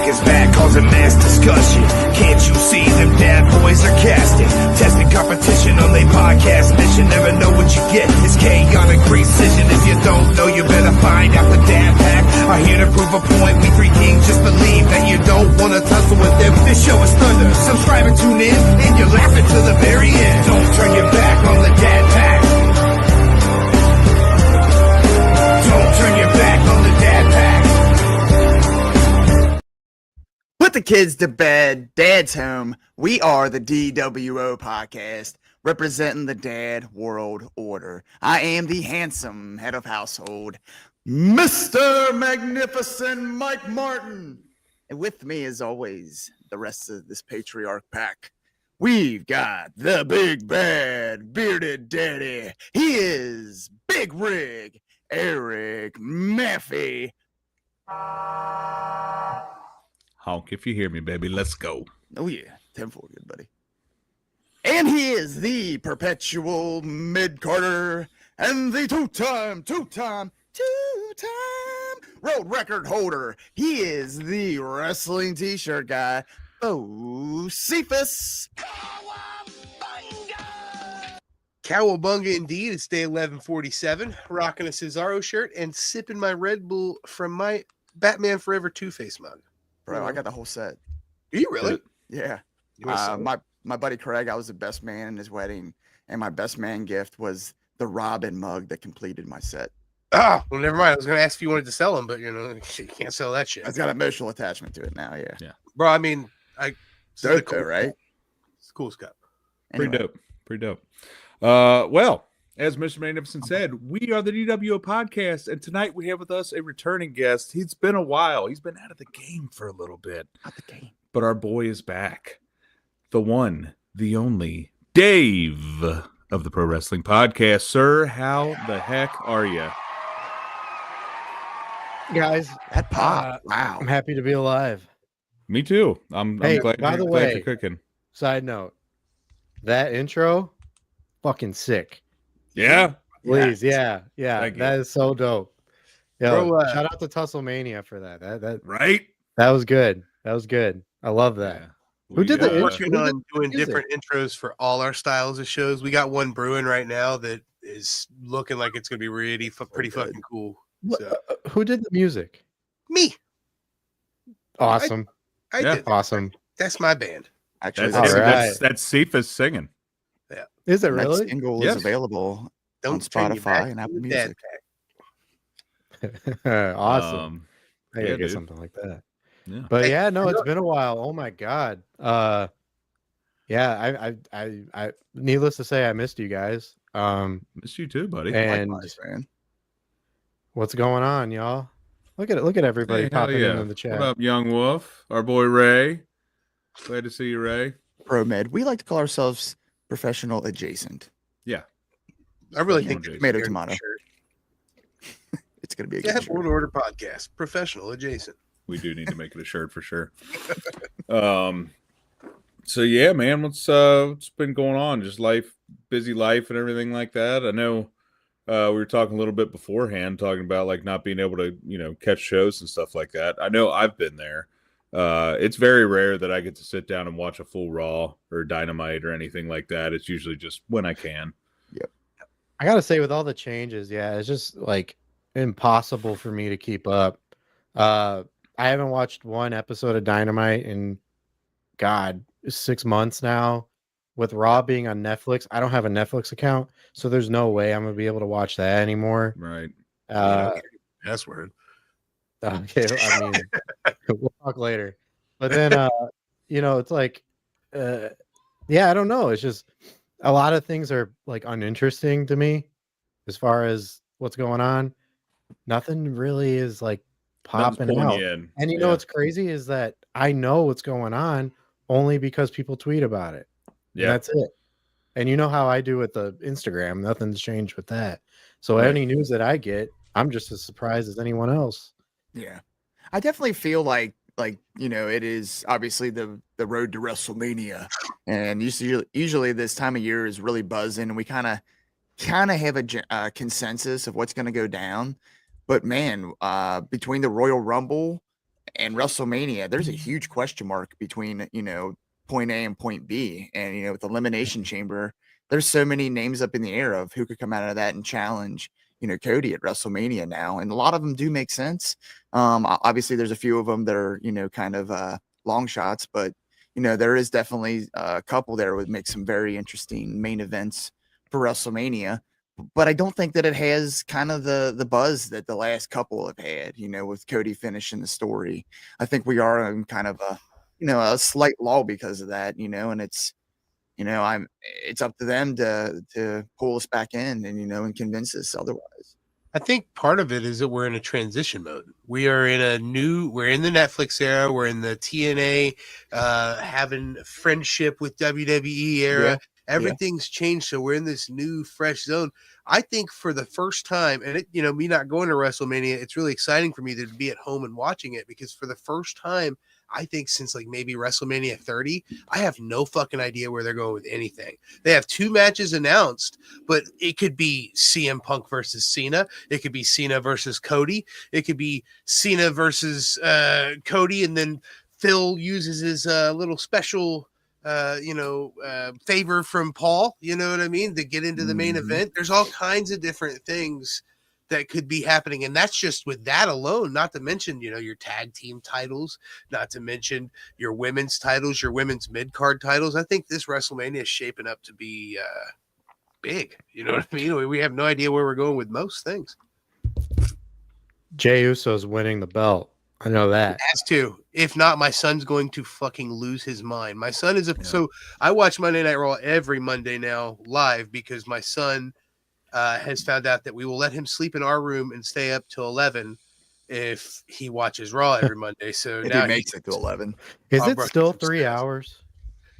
is back, causing mass discussion. Can't you see them dad boys are casting? Testing competition on their podcast mission. Never know what you get. It's chaotic precision. If you don't know, you better find out the Dad Pack are here to prove a point. We three kings just believe that you don't want to tussle with them. This show is thunder. Subscribe and tune in, and you're laughing to the very end. Don't turn your back on the Dad Pack. Don't turn your back on the Dad Pack. Put the kids to bed, dad's home. We are the DWO podcast, representing the dad world order. I am the handsome head of household, Mr. Magnificent Mike Martin. And with me, as always, the rest of this patriarch pack. We've got the big bad bearded daddy. He is Big Rig Eric Maffey. Honk if you hear me, baby. Let's go. Oh, yeah. 10-4, good buddy. And he is the perpetual mid-carter and the two-time world record holder. He is the wrestling t-shirt guy, Cephas. Cowabunga indeed. It's day 1147. Rocking a Cesaro shirt and sipping my Red Bull from my Batman Forever Two-Face mug. Bro, I got the whole set. Are you really? Yeah. My My buddy Craig, I was the best man in his wedding, and my best man gift was the Robin mug that completed my set. well, never mind. I was going to ask if you wanted to sell them, but you can't sell that shit. It's got emotional attachment to it now. Yeah. Bro, I mean, Dope, cool, right? It's cool Scott. Anyway. Pretty dope. Well, as Mr. Magnificent said, we are the DWO podcast, and tonight we have with us a returning guest. He's been a while. He's been out of the game for a little bit. Out the game. But our boy is back. The one, the only, Dave of the Pro Wrestling Podcast. Sir, how the heck are you? Guys, That pop. Wow. I'm happy to be alive. Me too. I'm glad, by the glad way, you're cooking. Side note, that intro, fucking sick. Yeah. Please, yeah. Thank you. That is so dope. Yo, Bro, shout out to Tusslemania for that. That Right? that was good. That was good. I love that. Yeah. Who did the We're intro? working on doing music? different intros for all our styles of shows. We got one brewing right now that is looking like it's going to be really pretty good. fucking cool. What- So, Who did the music? me. Awesome. I Yeah. did. Awesome. That's my band. Actually, That's All right. that's Cephas singing. Is it that really? single Yes. is available Don't on turn your back Spotify and on Apple the Dad Music. Pack. Awesome. I gotta yeah, get dude. something like that. Yeah. But Hey, yeah, no, you it's know- been a while. Oh my god. Yeah, I needless to say, I missed you guys. Miss you too, buddy. And Likewise, man. what's going on, y'all? Look at everybody Hey, hell popping yeah. into the chat. What up, Young Wolf? Our boy Ray. Glad to see you, Ray. Pro Med. We like to call ourselves professional adjacent. I really Yeah, think Jason. Tomato, it's a tomato. shirt. It's going to be a Yeah, good shirt. Order Podcast, professional adjacent. We do need to make it a shirt for sure. So yeah, man, what's been going on? Just life, busy life and everything like that. I know we were talking a little bit beforehand, talking about like not being able to, catch shows and stuff like that. I know I've been there. It's very rare that I get to sit down and watch a full Raw or Dynamite or anything like that. It's usually just when I can. I gotta say, with all the changes, yeah, it's just like impossible for me to keep up. I haven't watched one episode of Dynamite in 6 months now. With Raw being on Netflix, I don't have a Netflix account, so there's no way I'm gonna be able to watch that anymore. Right. Password. Okay, I mean, we'll talk later. But then, it's like, yeah, I don't know. It's just a lot of things are like uninteresting to me as far as what's going on. Nothing really is like Nothing's popping pulling out. you in. And you know Yeah. what's crazy is that I know what's going on only because people tweet about it. And Yeah. that's it. And you know how I do with the Instagram. Nothing's changed with that. So Right. any news that I get, I'm just as surprised as anyone else. Yeah. I definitely feel like it is obviously the road to WrestleMania, and usually this time of year is really buzzing, and we kind of have a consensus of what's going to go down. But man, between the Royal Rumble and WrestleMania, there's a huge question mark between, point A and point B. And, with Elimination Chamber, there's so many names up in the air of who could come out of that and challenge, Cody at WrestleMania now. And a lot of them do make sense. Obviously, there's a few of them that are, kind of long shots, but, there is definitely a couple there would make some very interesting main events for WrestleMania. But I don't think that it has kind of the buzz that the last couple have had, with Cody finishing the story. I think we are in kind of a slight lull because of that, and it's, it's up to them to pull us back in and convince us otherwise. I think part of it is that we're in a transition mode. We're in the Netflix era. We're in the TNA, having friendship with WWE era. Yeah. Everything's changed, so we're in this new, fresh zone. I think for the first time, and me not going to WrestleMania, it's really exciting for me to be at home and watching it, because for the first time, I think since like maybe WrestleMania 30, I have no fucking idea where they're going with anything. They have 2 matches announced, but it could be CM Punk versus Cena. It could be Cena versus Cody. It could be Cena versus Cody, and then Phil uses his little special favor from Paul, you know what I mean, to get into the main event. There's all kinds of different things that could be happening, and that's just with that alone, not to mention your tag team titles, not to mention your women's titles, your women's mid-card titles. I think this WrestleMania is shaping up to be big, you know what I mean? We have no idea where we're going with most things. Jey Uso's winning the belt. I know that. Has to. If not, my son's going to fucking lose his mind. My son is so I watch Monday Night Raw every Monday now live, because my son has found out that we will let him sleep in our room and stay up till 11 if he watches Raw every Monday. So If now he makes it to 11. Is it still 3 hours?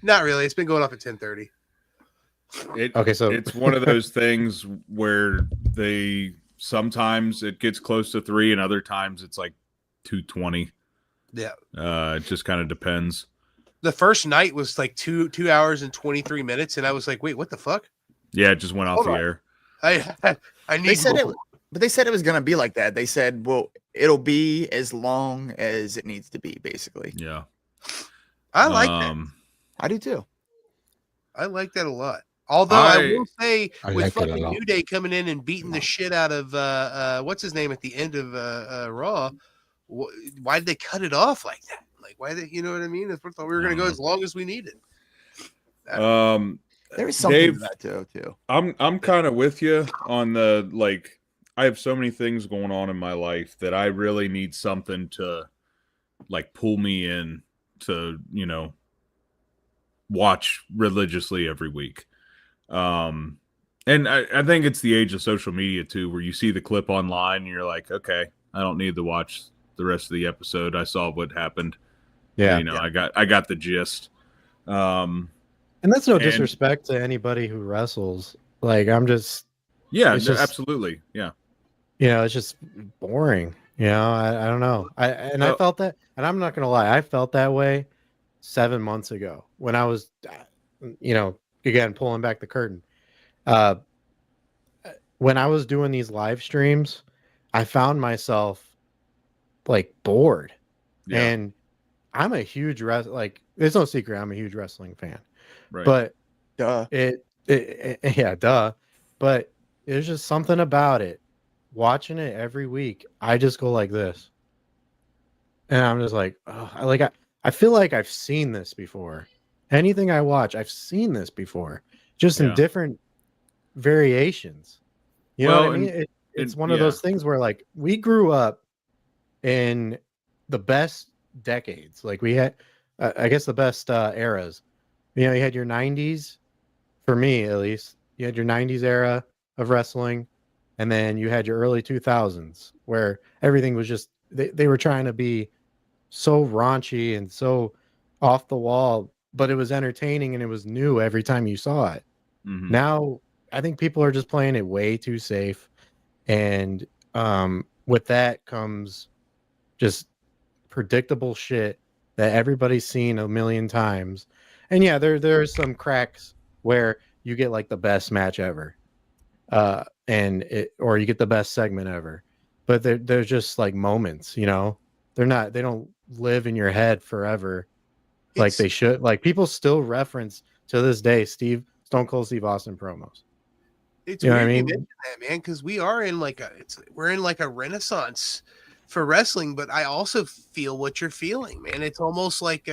Not really. It's been going off at 10:30. Okay, so it's one of those things where sometimes it gets close to 3, and other times it's like 2:20. Yeah. It just kind of depends. The first night was like 2 hours and 23 minutes, and I was like, wait, what the fuck? Yeah, it just went off the air. I need. They said but they said it was going to be like that. They said, well, it'll be as long as it needs to be, basically. Yeah. I like that. I do too. I like that a lot. Although I will say, with like fucking New Day coming in and beating the shit out of what's his name at the end of Raw, why did they cut it off like that? Like, why did you know what I mean? I thought we were going to go as long as we needed. There is something to that too. I'm kind of with you on the, like, I have so many things going on in my life that I really need something to like pull me in to, watch religiously every week. And I think it's the age of social media too, where you see the clip online and you're like, okay, I don't need to watch the rest of the episode. I saw what happened. Yeah. I got the gist. And that's no disrespect to anybody who wrestles. Like, I'm just... Yeah, just, absolutely. Yeah. It's just boring. I don't know. I felt that, and I'm not going to lie, I felt that way 7 months ago when I was, again, pulling back the curtain. When I was doing these live streams, I found myself like bored. Yeah. And I'm a huge there's no secret I'm a huge wrestling fan. Right. But duh. Duh. But there's just something about it. Watching it every week, I just go like this. And I'm just like, oh, I feel like I've seen this before. Anything I watch, I've seen this before. Just in different variations. You know what I mean? It's one of those things where, like, we grew up in the best decades. Like, we had, I guess, the best eras. You had your 90s, for me at least. You had your 90s era of wrestling, and then you had your early 2000s, where everything was just, they were trying to be so raunchy and so off the wall, but it was entertaining and it was new every time you saw it. Mm-hmm. Now, I think people are just playing it way too safe. And with that comes just predictable shit that everybody's seen a million times. And yeah, there's some cracks where you get like the best match ever. Or you get the best segment ever. But there's just like moments, they don't live in your head forever, like they should. Like people still reference to this day Stone Cold Steve Austin promos. It's you know weird what I you mean? mention that, man, because we're in like a renaissance for wrestling, but I also feel what you're feeling, man. It's almost like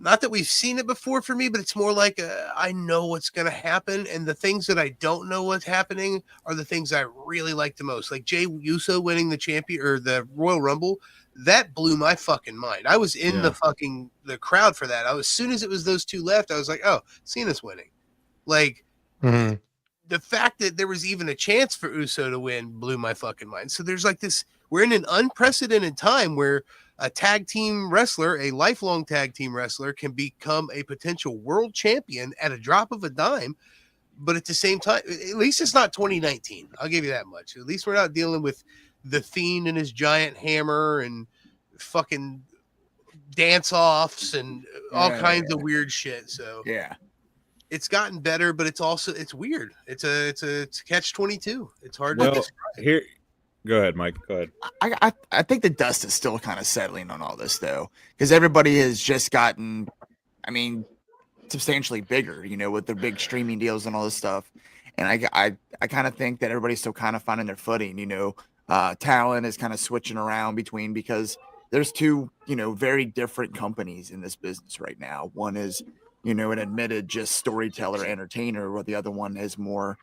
not that we've seen it before for me, but it's more like I know what's going to happen, and the things that I don't know what's happening are the things I really like the most. Like Jey Uso winning the champion or the Royal Rumble, that blew my fucking mind. I was in the crowd for that. As soon as it was those two left, I was like, oh, Cena's winning. Like the fact that there was even a chance for Uso to win blew my fucking mind. So there's like this. We're in an unprecedented time where a tag team wrestler, a lifelong tag team wrestler, can become a potential world champion at a drop of a dime. But at the same time, at least it's not 2019. I'll give you that much. At least we're not dealing with the Fiend and his giant hammer and fucking dance offs and all kinds of weird shit. So it's gotten better, but it's weird. It's a catch-22. It's hard to describe. Here. Go ahead, Mike. Go ahead. I think the dust is still kind of settling on all this, though, because everybody has just gotten, substantially bigger, with their big streaming deals and all this stuff. And I kind of think that everybody's still kind of finding their footing. Talent is kind of switching around between, because there's two, very different companies in this business right now. One is, an admitted just storyteller, entertainer, while the other one is more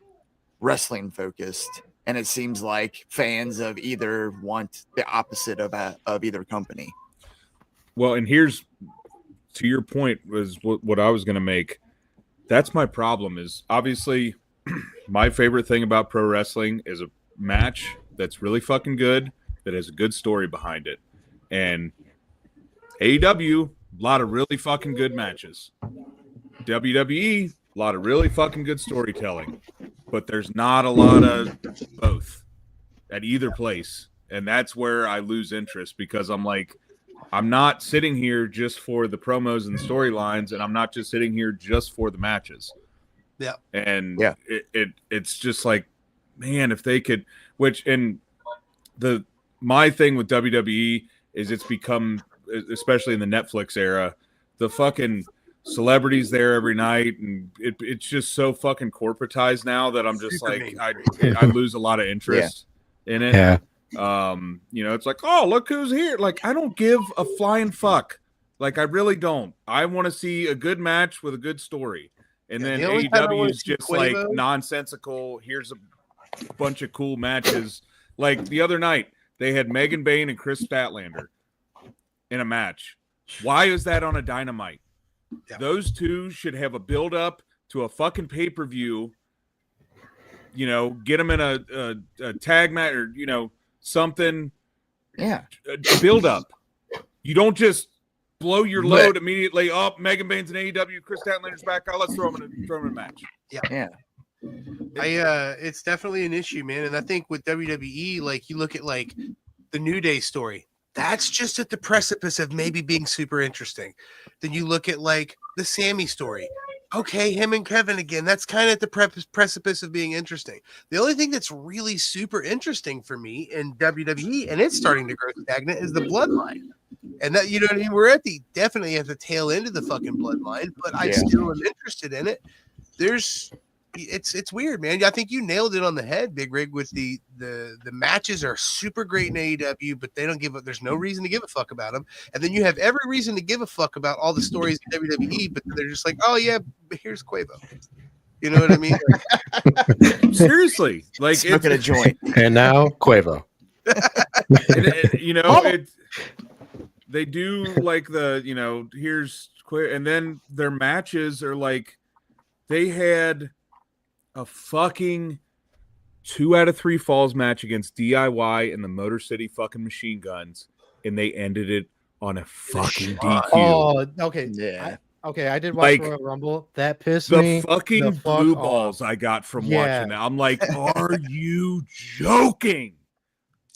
wrestling focused. And it seems like fans of either want the opposite of either company. Well, and here's, to your point, was what I was going to make. That's my problem, is obviously my favorite thing about pro wrestling is a match that's really fucking good, that has a good story behind it. And AEW, a lot of really fucking good matches. WWE, a lot of really fucking good storytelling. But there's not a lot of both at either place. And that's where I lose interest, because I'm like, I'm not sitting here just for the promos and the storylines, and I'm not just sitting here just for the matches. Yeah. And it's just like, man, if they could, my thing with WWE is it's become, especially in the Netflix era, the fucking celebrities there every night, and it's just so fucking corporatized now that I'm just like, I lose a lot of interest in it. It's like, oh, look who's here. Like, I don't give a flying fuck. Like, I really don't. I want to see a good match with a good story. And then AEW is just like nonsensical. Here's a bunch of cool matches. Like the other night, they had Megan Bayne and Chris Statlander in a match. Why is that on a Dynamite? Yeah. Those two should have a build up to a fucking pay-per-view, get them in a tag match or, something. Yeah. A build up. You don't just blow your load immediately up. Megan Bayne's in AEW, Chris Statlander's back. Oh, let's throw him in a match. Yeah. It's definitely an issue, man. And I think with WWE, like you look at like the New Day story, that's just at the precipice of maybe being super interesting. Then you look at like the Sammy story. Okay, him and Kevin again. That's kind of at the precipice of being interesting. The only thing that's really super interesting for me in WWE, and it's starting to grow stagnant, is the Bloodline. And that, you know what I mean? We're definitely at the tail end of the fucking Bloodline, but I still am interested in it. It's weird, man. I think you nailed it on the head, Big Rig, with the matches are super great in AEW, but they don't there's no reason to give a fuck about them. And then you have every reason to give a fuck about all the stories in WWE, but they're just like, oh yeah, here's Quavo. You know what I mean? Seriously, like smoking a joint. And now Quavo. They do like here's Quavo, and then their matches are like, they had a fucking 2 out of 3 falls match against DIY and the Motor City fucking Machine Guns, and they ended it on a fucking DQ. Oh, okay. Yeah. I did watch Royal Rumble. That pissed me. The fucking blue balls I got from watching that. I'm like, are you joking?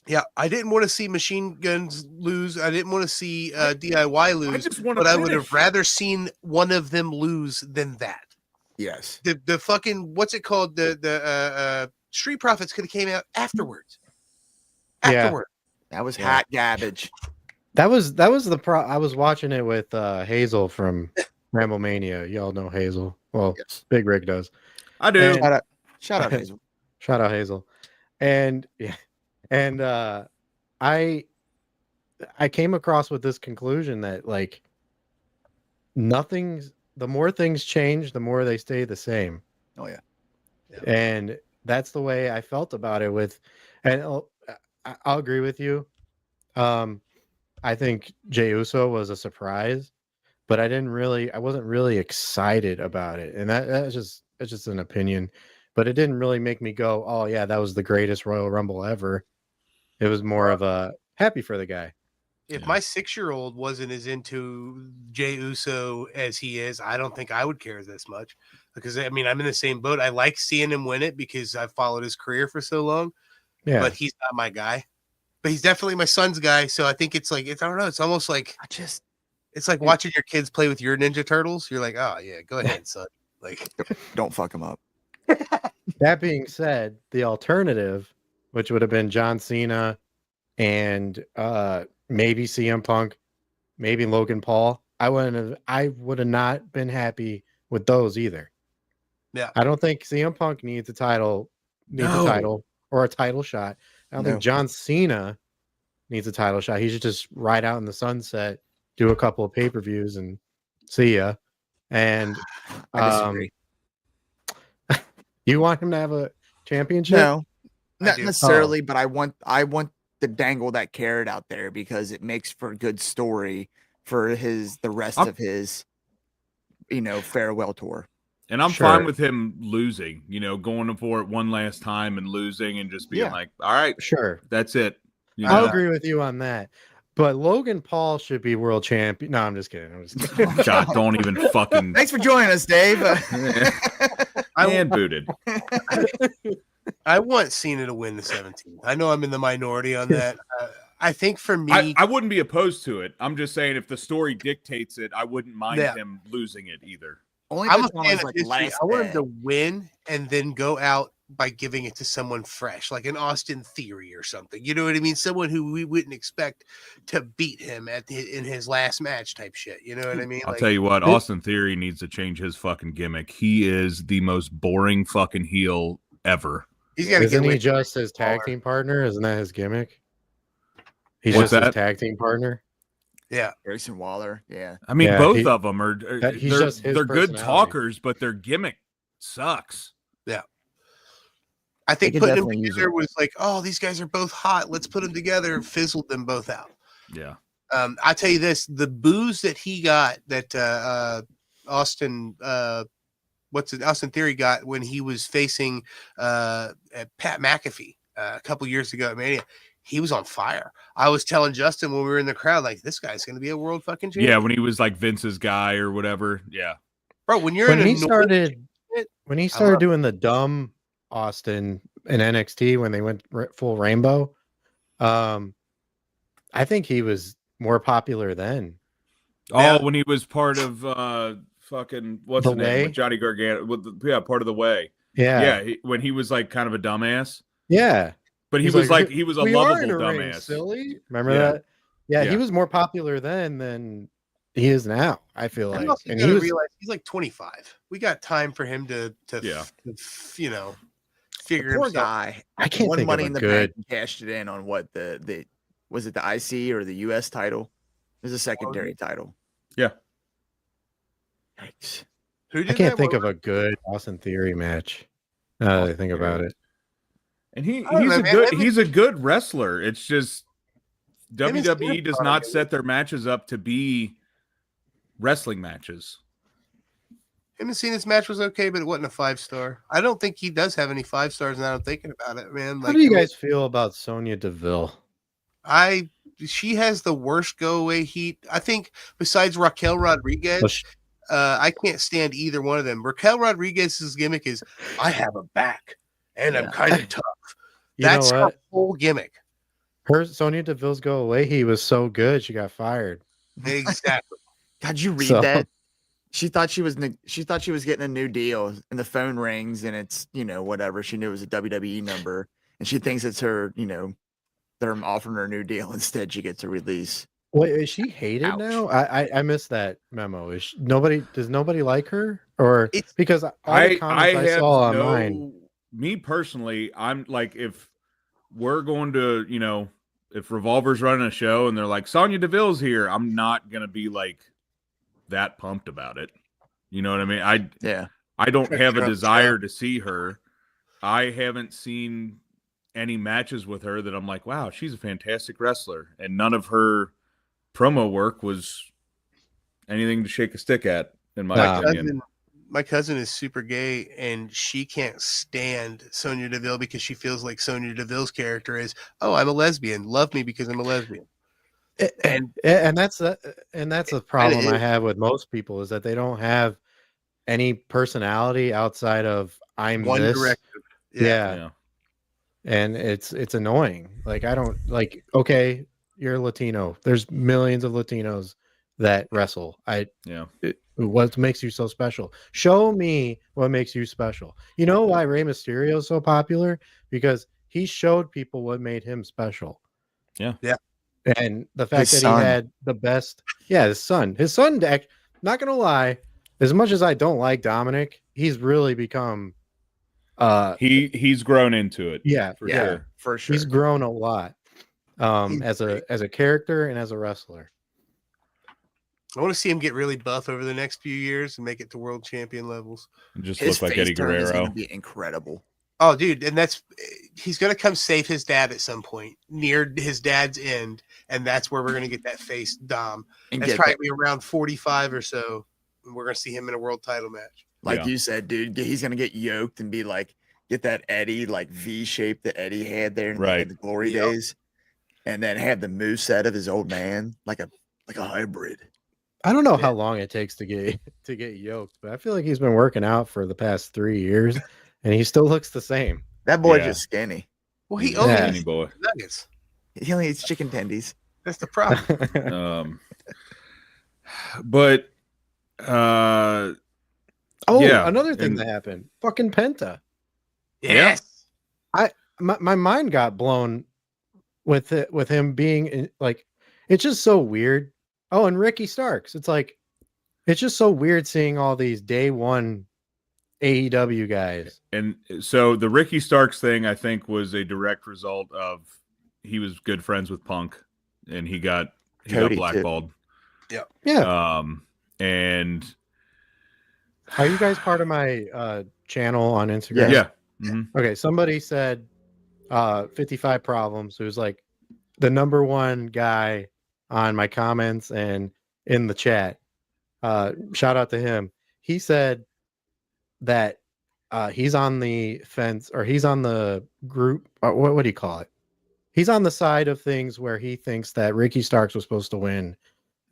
Yeah, I didn't want to see Machine Guns lose. I didn't want to see DIY lose. I would have rather seen one of them lose than that. Yes. The fucking, what's it called? The Street Profits could have came out afterwards. Yeah. That was hot garbage. That was the I was watching it with Hazel from Ramble Mania. Y'all know Hazel. Well, Yes. Big Rick does. I do. And- Shout out Hazel. Shout out Hazel. And yeah, and I came across with this conclusion that like the more things change, the more they stay the same. Oh yeah. And that's the way I felt about it and I'll agree with you. I think Jey Uso was a surprise, but I wasn't really excited about it. And that's just an opinion, but it didn't really make me go, oh yeah, that was the greatest Royal Rumble ever. It was more of a happy for the guy. If my 6-year-old wasn't as into Jey Uso as he is, I don't think I would care this much. Because I mean, I'm in the same boat. I like seeing him win it because I've followed his career for so long. Yeah. But he's not my guy. But he's definitely my son's guy. So I think it's like I don't know. It's almost like it's like watching your kids play with your Ninja Turtles. You're like, oh yeah, go ahead, son. Like, don't fuck him up. That being said, the alternative, which would have been John Cena and maybe CM Punk, maybe Logan Paul, I would have not been happy with those either. Yeah. I don't think CM Punk needs a title or a title shot. I don't think John Cena needs a title shot. He should just ride out in the sunset, do a couple of pay-per-views and see ya. And I disagree. you want him to have a championship? No, not do. necessarily, but I want to dangle that carrot out there because it makes for a good story for the rest of his, farewell tour. And I'm Sure. fine with him losing, going for it one last time and losing and just being like, all right, Sure. that's it. I'll agree with you on that. But Logan Paul should be world champion. No, I'm just kidding. God, don't even fucking. Thanks for joining us, Dave. And booted. I want Cena to win the 17th. I know I'm in the minority on that. I think for me, I wouldn't be opposed to it. I'm just saying if the story dictates it, I wouldn't mind him losing it either. Only I'm a if it's fan on of his, history. last I want him day. to win and then go out by giving it to someone fresh, like an Austin Theory or something. You know what I mean? Someone who we wouldn't expect to beat him in his last match type shit. You know what I mean? I'll tell you what, Austin Theory needs to change his fucking gimmick. He is the most boring fucking heel ever. Isn't he just his tag team partner? Isn't that his gimmick? He's What's just that? his tag team partner. Yeah, Grayson Waller. Yeah, I mean, Yeah, both of them are. he's just his they're good personality. talkers, but their gimmick sucks. I think could putting them definitely use together it. was like, oh, these guys are both hot. Let's put them together. Fizzled them both out. Yeah. I tell you this: the booze that he got, that Austin Theory got when he was facing Pat McAfee a couple years ago at Mania. He was on fire. I was telling Justin when we were in the crowd, like, this guy's going to be a world fucking champion. Yeah, when he was like Vince's guy or whatever. Yeah. Bro, when you're When in he started doing the dumb Austin in NXT when they went full rainbow, I think he was more popular then. Oh, when he was part of fucking what's The the name Way? with Johnny Gargano? Part of the Way. Yeah. Yeah, when he was like kind of a dumbass, Yeah. but he He's was like he was a "We are lovable in a ring, dumbass. silly. Remember Yeah. that? Yeah, Yeah. he was more popular then than he is now, I feel like. And And he was realize he's like 25. We got time for him to Yeah. figure poor himself. guy. I can't Won think Money of in a the good Bank and cashed it in on what the was it the IC or the US title? It was a secondary title. Yeah. Yikes. Who I did can't that? think What- of a good Austin Theory match. Now that I think about it. And I don't know, man. he's a good wrestler. It's just Him and WWE Cena does are not good. set their matches up to be wrestling matches. Him and Cena's match was okay, but it wasn't a 5-star. I don't think he does have any 5 stars now I'm thinking about it, man. How do you guys feel about Sonya Deville? She has the worst go away heat. I think besides Raquel Rodriguez, Well, she- I can't stand either one of them. Raquel Rodriguez's gimmick is I have a back and I'm kind of tough. You know That's her what? whole gimmick. Her Sonya Deville's go away. He was so good, she got fired. Exactly. God, you read So- that? She thought she was getting a new deal, and the phone rings, and it's whatever. She knew it was a WWE number, and she thinks it's her. They're offering her a new deal. Instead, she gets a release. Wait, is she hated Ouch. now? I missed that memo. Does nobody like her? Or It's- because all the comments I have saw online. me personally, I'm like, if we're going to, if Revolver's running a show and they're like, Sonya Deville's here, I'm not going to be like that pumped about it. You know what I mean? I don't have a desire to see her. I haven't seen any matches with her that I'm like, wow, she's a fantastic wrestler. And none of her promo work was anything to shake a stick at, in my opinion. My cousin is super gay, and she can't stand Sonya Deville because she feels like Sonya Deville's character is, oh, I'm a lesbian. Love me because I'm a lesbian. And that's a problem I have with most people, is that they don't have any personality outside of I'm one this. directive. Yeah. And it's annoying. Like, I don't like, okay, you're Latino. There's millions of Latinos that wrestle. What makes you so special? Show me what makes you special. You know why Rey Mysterio is so popular? Because he showed people what made him special. Yeah. And the fact that he had the best, his son, not gonna lie, as much as I don't like Dominic, he's really become he's grown into it. For sure. He's grown a lot as a character and as a wrestler. I want to see him get really buff over the next few years and make it to world champion levels. And just look like Eddie Guerrero. Is gonna be incredible. Oh, dude, and he's gonna come save his dad at some point near his dad's end, and that's where we're gonna get that face Dom. And that's probably be around 45 or so, and we're gonna see him in a world title match. Like you said, dude, he's gonna get yoked and be like, get that Eddie like V shape that Eddie had there in the glory days, and then have the moveset of his old man like a hybrid. I don't know how long it takes to get yoked, but I feel like he's been working out for the past 3 years, and he still looks the same. That boy's just skinny. Well, he only eats nuggets. He only eats chicken tendies. That's the problem. But another thing that happened. Fucking Penta. Yes. My mind got blown with him being like, it's just so weird. Oh, and Ricky Starks. It's like, it's just so weird seeing all these day one AEW guys. And so the Ricky Starks thing, I think, was a direct result of he was good friends with Punk, and he got blackballed. Too. Yeah. And are you guys part of my channel on Instagram? Yeah. Mm-hmm. Okay. Somebody said 55 Problems, who's like the number one guy on my comments and in the chat. Shout out to him. He said that he's on the fence, or he's on the group. What do you call it? He's on the side of things where he thinks that Ricky Starks was supposed to win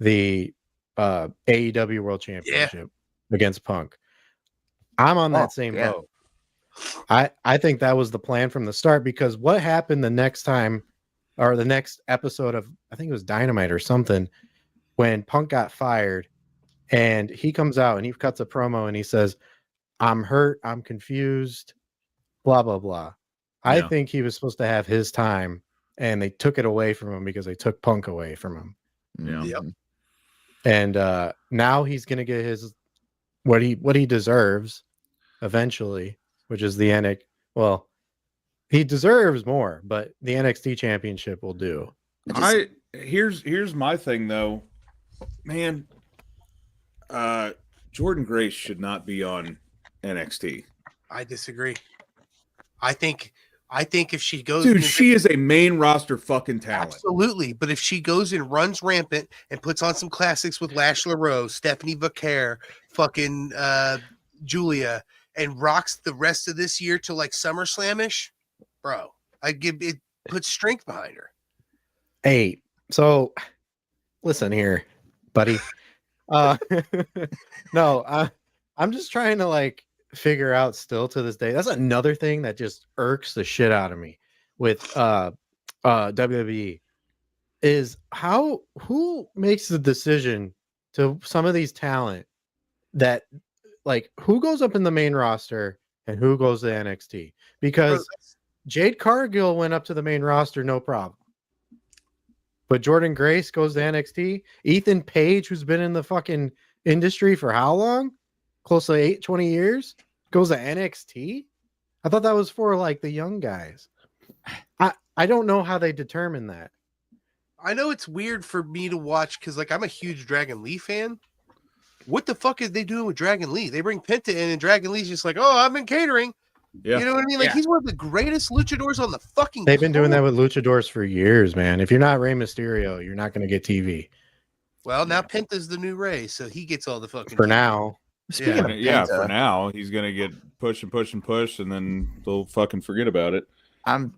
the AEW World Championship against Punk. I'm on that same boat. I think that was the plan from the start, because what happened the next time, or the next episode of, I think it was Dynamite or something, when Punk got fired, and he comes out and he cuts a promo and he says, I'm hurt, I'm confused, blah, blah, blah. I think he was supposed to have his time, and they took it away from him because they took Punk away from him. Yeah. Yep. And now he's going to get his what he deserves eventually, which is the NXT. Well, he deserves more, but the NXT championship will do. Here's my thing though, man. Jordan Grace should not be on NXT. I disagree. I think if she goes, dude, she is a main roster fucking talent. Absolutely, but if she goes and runs rampant and puts on some classics with Lash LaRose, Stephanie Vaquer, fucking Julia, and rocks the rest of this year to like SummerSlam-ish, bro, I'd give it, put strength behind her. Hey, so listen here, buddy. No, I'm just trying to like figure out still to this day. That's another thing that just irks the shit out of me with WWE is who makes the decision to some of these talent that like who goes up in the main roster and who goes to NXT, because Jade Cargill went up to the main roster, no problem. But Jordan Grace goes to NXT. Ethan Page, who's been in the fucking industry for how long? Close to 20 years, goes to NXT. I thought that was for like the young guys. I don't know how they determine that. I know it's weird for me to watch because, like, I'm a huge Dragon Lee fan. What the fuck is they doing with Dragon Lee? They bring Penta in, and Dragon Lee's just like, oh, I'm in catering. Yeah. You know what I mean? Like, he's one of the greatest luchadors on the fucking. They've been doing that with luchadors for years, man. If you're not Rey Mysterio, you're not going to get TV. Well, now Penta's the new Rey, so he gets all the fucking. For TV. now. Speaking of Yeah, Penta, for now he's gonna get push, and then they'll fucking forget about it. I'm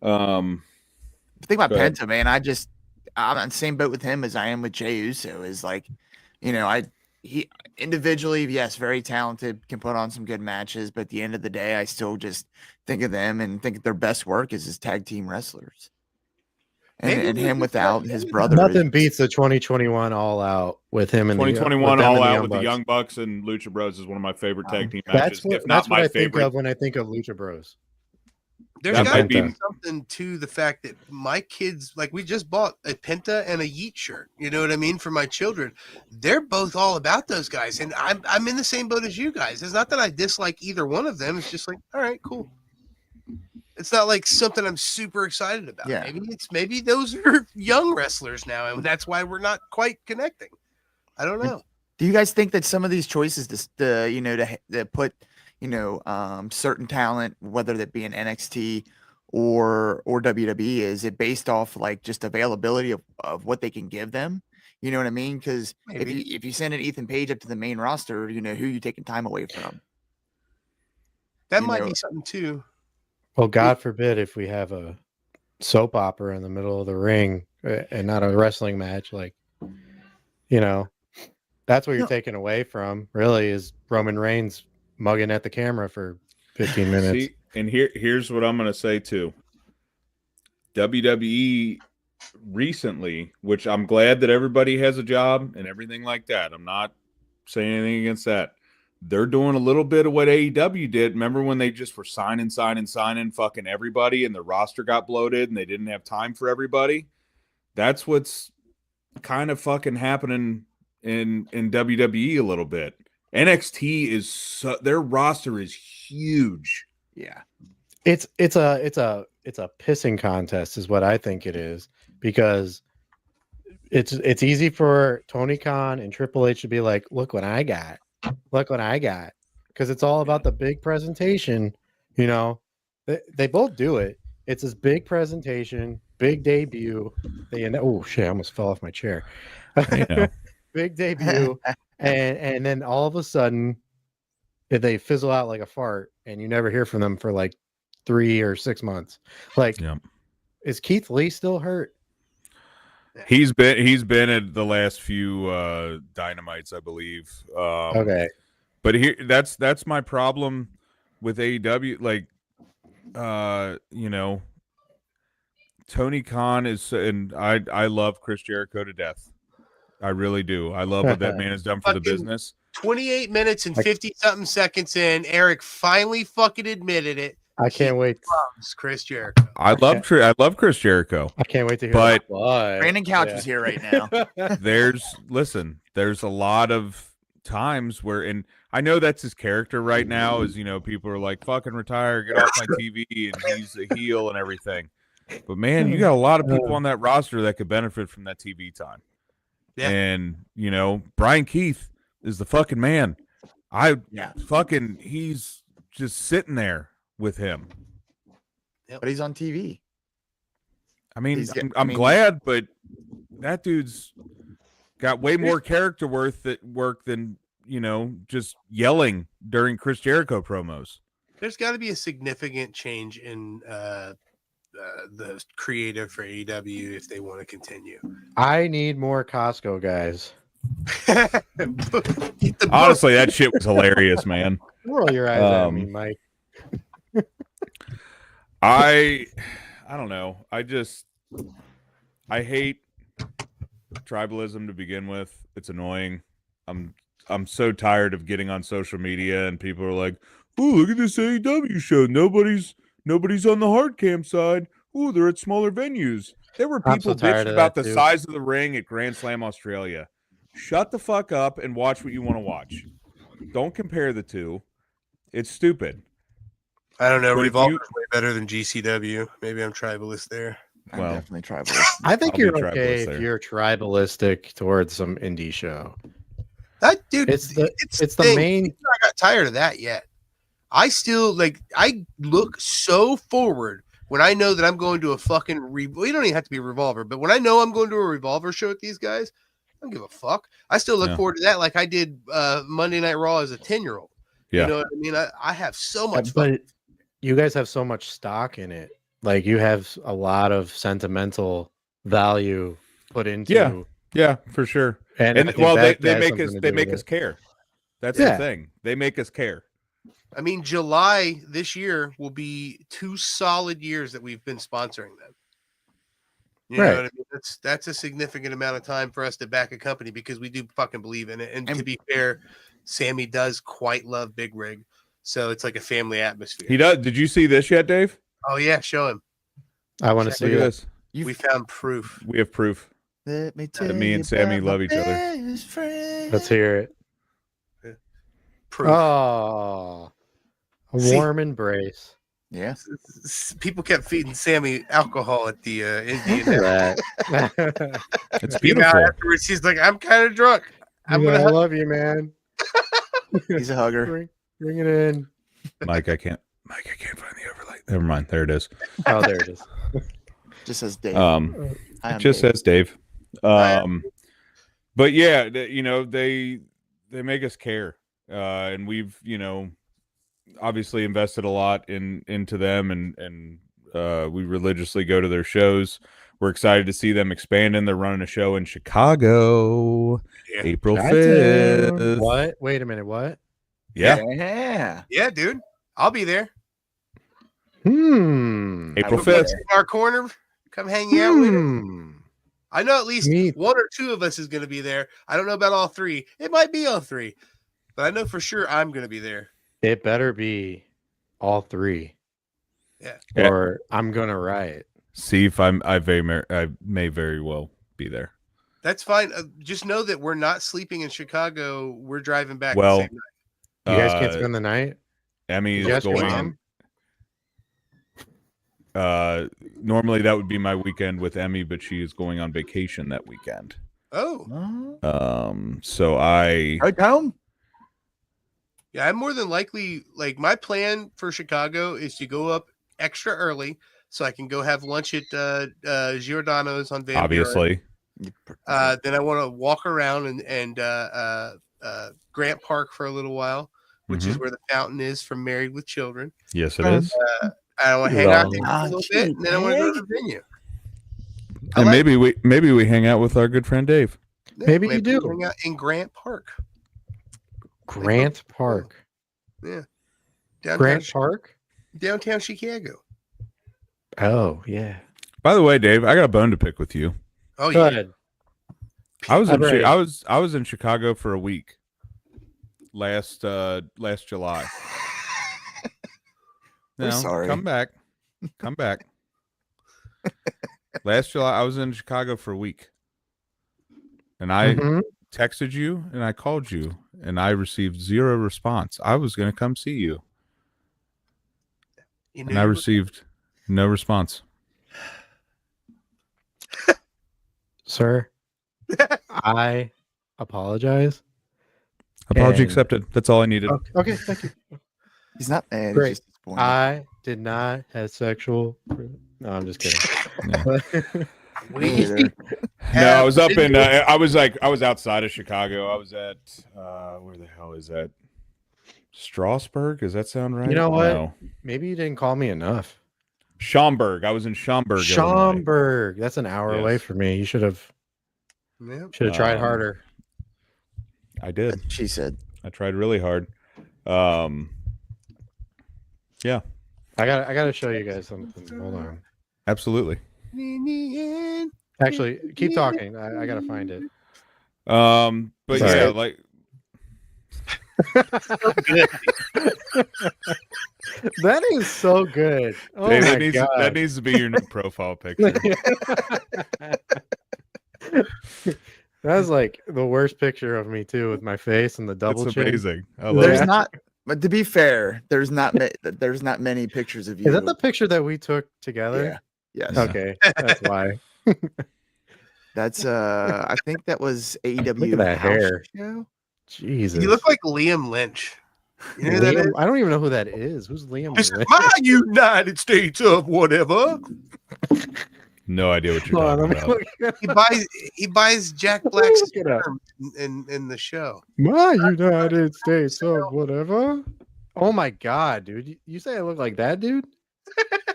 think about Penta, man. I'm on the same boat with him as I am with Jey Uso. Is like, he individually, yes, very talented, can put on some good matches, but at the end of the day, I still just think of them and think their best work is as tag team wrestlers. And him without his brother. Nothing beats the 2021 All Out with him and 2021 the, All Out with Bucks. the Young Bucks and Lucha Bros is one of my favorite tag team matches. That's what I think of when I think of Lucha Bros. There's That got to might be be- something to the fact that my kids, like, we just bought a Penta and a Yeet shirt. You know what I mean? For my children, they're both all about those guys, and I'm in the same boat as you guys. It's not that I dislike either one of them. It's just like, all right, cool. It's not like something I'm super excited about. Yeah. Maybe those are young wrestlers now, and that's why we're not quite connecting. I don't know. Do you guys think that some of these choices to put certain talent, whether that be in NXT or WWE, is it based off like just availability of what they can give them? You know what I mean? Because if you send an Ethan Page up to the main roster, who you taking time away from? That might be something too. Well, God forbid if we have a soap opera in the middle of the ring and not a wrestling match, like, that's what you're taking away from, really, is Roman Reigns mugging at the camera for 15 minutes. See, and here's what I'm going to say too. WWE recently, which I'm glad that everybody has a job and everything like that. I'm not saying anything against that. They're doing a little bit of what AEW did. Remember when they just were signing fucking everybody and the roster got bloated and they didn't have time for everybody? That's what's kind of fucking happening in WWE a little bit. NXT is their roster is huge. Yeah. It's a pissing contest is what I think it is, because it's easy for Tony Khan and Triple H to be like, look what I got. Because it's all about the big presentation. They both do it. It's this big presentation, big debut. Oh shit, I almost fell off my chair. Big debut. And then all of a sudden they fizzle out like a fart and you never hear from them for like 3 or 6 months. Like, is Keith Lee still hurt? He's been at the last few Dynamites, I believe. Okay. But here that's my problem with AEW. Like, Tony Khan is, and I love Chris Jericho to death. I really do. I love what that man has done for the business. 28 minutes and 50-something seconds in, Eric finally fucking admitted it. I can't wait. Loves Chris Jericho. I love Chris Jericho. I can't wait to hear but Brandon Couch is here right now. There's a lot of times where, and I know that's his character right now, is people are like, fucking retire, get off my TV, and he's a heel and everything. But man, you got a lot of people on that roster that could benefit from that TV time. Yeah. And Brian Keith is the fucking man. He's just sitting there with him. But he's on TV. I mean, I'm glad, but that dude's got way more character work than just yelling during Chris Jericho promos. There's got to be a significant change in the creative for AEW if they want to continue. I need more Costco guys. Honestly, that shit was hilarious, man. Roll your eyes at me, Mike. I don't know. I hate tribalism to begin with. It's annoying. I'm so tired of getting on social media and people are like, "Oh, look at this AEW show. Nobody's on the hard cam side. Oh, they're at smaller venues." There were I'm so people tired bitching of about that, the too. size of the ring at Grand Slam Australia. Shut the fuck up and watch what you want to watch. Don't compare the two. It's stupid. I don't know. But if Revolver's you- way better than GCW. Maybe I'm tribalist there. I'm Well, definitely tribalist. I think I'll be you're tribalist okay there. if you're tribalistic towards some indie show. That dude, It's the thing. main. I got tired of that yet. I still I look so forward when I know that I'm going to a fucking we don't even have to be a Revolver, but when I know I'm going to a Revolver show with these guys, I don't give a fuck. I still look Yeah. forward to that like I did Monday Night Raw as a 10-year-old. Yeah. You know what I mean? I have so much But fun. you guys have so much stock in it. Like you have a lot of sentimental value put into. Yeah, for sure. And I think well, they that has make something us to they do make with us it. care. That's Yeah. the thing. They make us care. I mean, July this year will be 2 solid years that we've been sponsoring them. You know Right. what I mean? That's a significant amount of time for us to back a company because we do fucking believe in it. And to be fair, Sammy does quite love Big Rig, so it's like a family atmosphere. He does. Did you see this yet, Dave? Oh yeah, show him. I want to Check see Look at it. this. We found proof. We have proof. Let me tell That me and you Sammy about my love each other. best friend. Let's hear it. Proof. Oh, a See? warm embrace. Yeah. People kept feeding Sammy alcohol at the Indian. Look at that. It's You know, beautiful. afterwards, he's like, "I'm kind of drunk. I'm I gonna." hug-" love you, man. He's a hugger. Bring it in. Mike, I can't find the overlay. Never mind. There it is. Oh, there it is. Just says Dave. Hi, it just says Dave. But yeah, they make us care. And we've, obviously invested a lot into them and we religiously go to their shows. We're excited to see them expanding. They're running a show in Chicago, Yeah. April 5th. What? Wait a minute. What? Yeah. Yeah. Yeah, dude, I'll be there. April Put 5th. Mike's in our corner. Come hang out with him. Hmm. I know at least Me- one or two of us is going to be there. I don't know about all three. It might be all three, but I know for sure I'm going to be there. It better be all three. Yeah. Or I'm gonna riot. See if I may very well be there. That's fine. Just know that we're not sleeping in Chicago. We're driving back. Well, the same night. You guys can't spend the night. Emmy You is guys going. Normally that would be my weekend with Emmy, but she is going on vacation that weekend. Oh, So I Right home? yeah. I'm more than likely like my plan for Chicago is to go up extra early so I can go have lunch at Giordano's on Van Buren. obviously. Then I want to walk around and Grant Park for a little while, which is where the fountain is from Married with Children. Yes, it is. I want to hang out there for a Ah, little bit, and then I want to go to the venue. And like- maybe we hang out with our good friend Dave. Yeah, Maybe you do. hang out in Grant Park. Grant Park. Yeah, downtown, Grant Park. downtown Chicago. Oh yeah. By the way, Dave, I got a bone to pick with you. Oh Go yeah, ahead. I was in Right. I was in Chicago for a week last July. We're No, sorry. come back. Last July, I was in Chicago for a week, and I Mhm. texted you and I called you, and I received zero response. I was going to come see you, you knew and I you were- received no response. Sir, I apologize. Apology And- accepted. That's all I needed. Okay, thank you. He's not mad. Great. He's just disappointed. I did not have sexual. No, I'm just kidding. Me neither. No, I was up in. I was outside of Chicago. I was at where the hell is that? Strasbourg? Does that sound right? You know what? No. Maybe you didn't call me enough. Schaumburg. I was in Schaumburg. Illinois. Schaumburg. That's an hour away Yes. from me. You should have Yeah. tried harder. I did. She said. I tried really hard. Yeah, I gotta show you guys something. Hold on. absolutely. Actually, keep talking. I gotta find it. But Sorry. yeah, like So good. That is so good. Oh Dave, my that god. needs to be your new profile picture. That's like the worst picture of me too, with my face and the double It's chin. amazing. I love There's it. not, but to be fair, there's not many pictures of you. Is that the picture that we took together? Yeah. Yes. Yeah. Okay, that's why. That's I think that was AEW that house hair. show. Jesus. You look like Liam Lynch. You know who that Liam, is? I don't even know who that is. Who's Liam? Just Lynch? my United States of whatever. No idea what you're Hold on, talking let me about. look. He buys Jack Black's Look it up. sperm in the show. My United States of whatever. Oh my god, dude! You say I look like that, dude?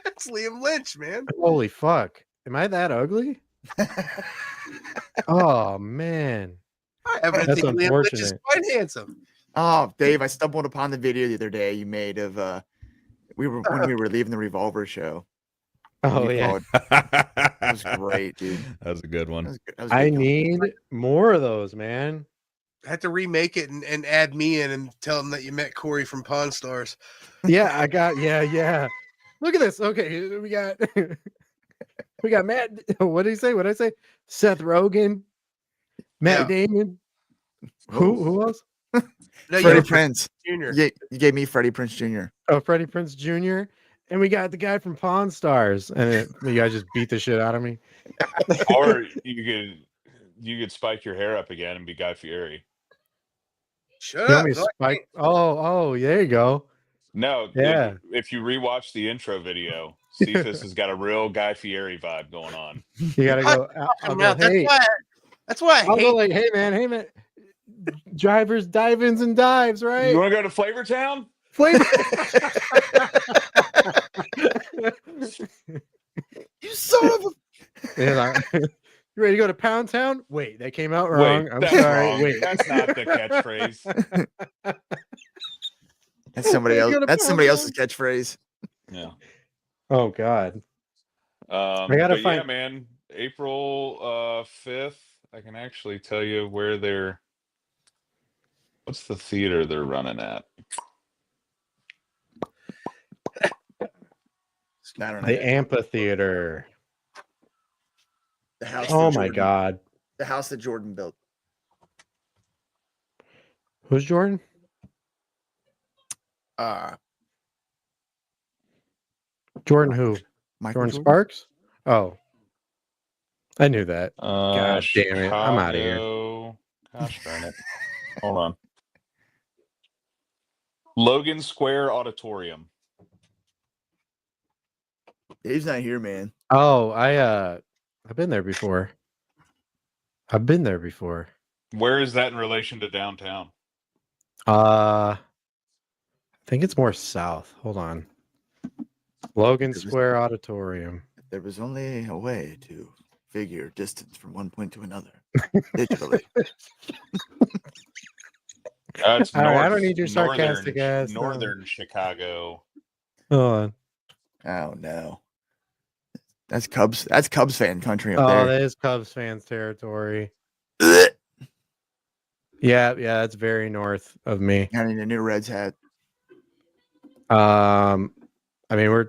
It's Liam Lynch, man. Holy fuck! Am I that ugly? Oh man, I happen to That's think Liam Lynch is unfortunate. quite handsome. Oh, Dave, I stumbled upon the video the other day you made of when we were leaving the Revolver show. oh You yeah. called- That was great, dude. That was a good That one. was good. That was I good need more of those, man. I had to remake it and add me in and tell him that you met Corey from Pawn Stars. Yeah, I got. Yeah. Look at this. Okay, we got Matt. What did he say? What did I say? Seth Rogen, Matt Yeah. Damon. Who else? No, Freddie you're Prince. Junior. You gave me Freddie Prince Jr. Oh, Freddie Prince Jr. And we got the guy from Pawn Stars, and you guys just beat the shit out of me. Or you could spike your hair up again and be Guy Fieri. Shut You up. want me to spike? Oh, there you go. No, Yeah. if you rewatch the intro video, Cephas has got a real Guy Fieri vibe going on. You gotta go. I'll go, hey, That's why I I'll go hate like, hey man, drivers, dive-ins and dives, right? You want to go to Flavortown? Flavor. You son of a Yeah, you ready to go to Pound Town? Wait, that came out wrong. Wait, I'm that's sorry. wrong. Wait, That's not the catchphrase. That's somebody You else. gotta That's put somebody it else's catchphrase. Yeah. Oh God. I gotta yeah, find- man. April 5th. I can actually tell you where they're. What's the theater they're running at? I don't know. The amphitheater. The house. Oh that my Jordan- God. The house that Jordan built. Who's Jordan? Jordan who? Michael Jordan Sparks? Oh. I knew that. God damn it, I'm outta here. Chicago- Gosh darn it. Hold on. Logan Square Auditorium. Dave's not here, man. Oh, I've been there before. Where is that in relation to downtown? I think it's more south. Hold on. Logan Square Auditorium. There was only a way to figure distance from one point to another digitally. It's All right, I north- don't need your sarcastic ass, no. Northern Chicago. Hold on. Oh no. That's Cubs. That's Cubs fan country up Oh, there. that is Cubs fans territory. Ugh. Yeah, that's very north of me. I need a new Reds hat. I mean,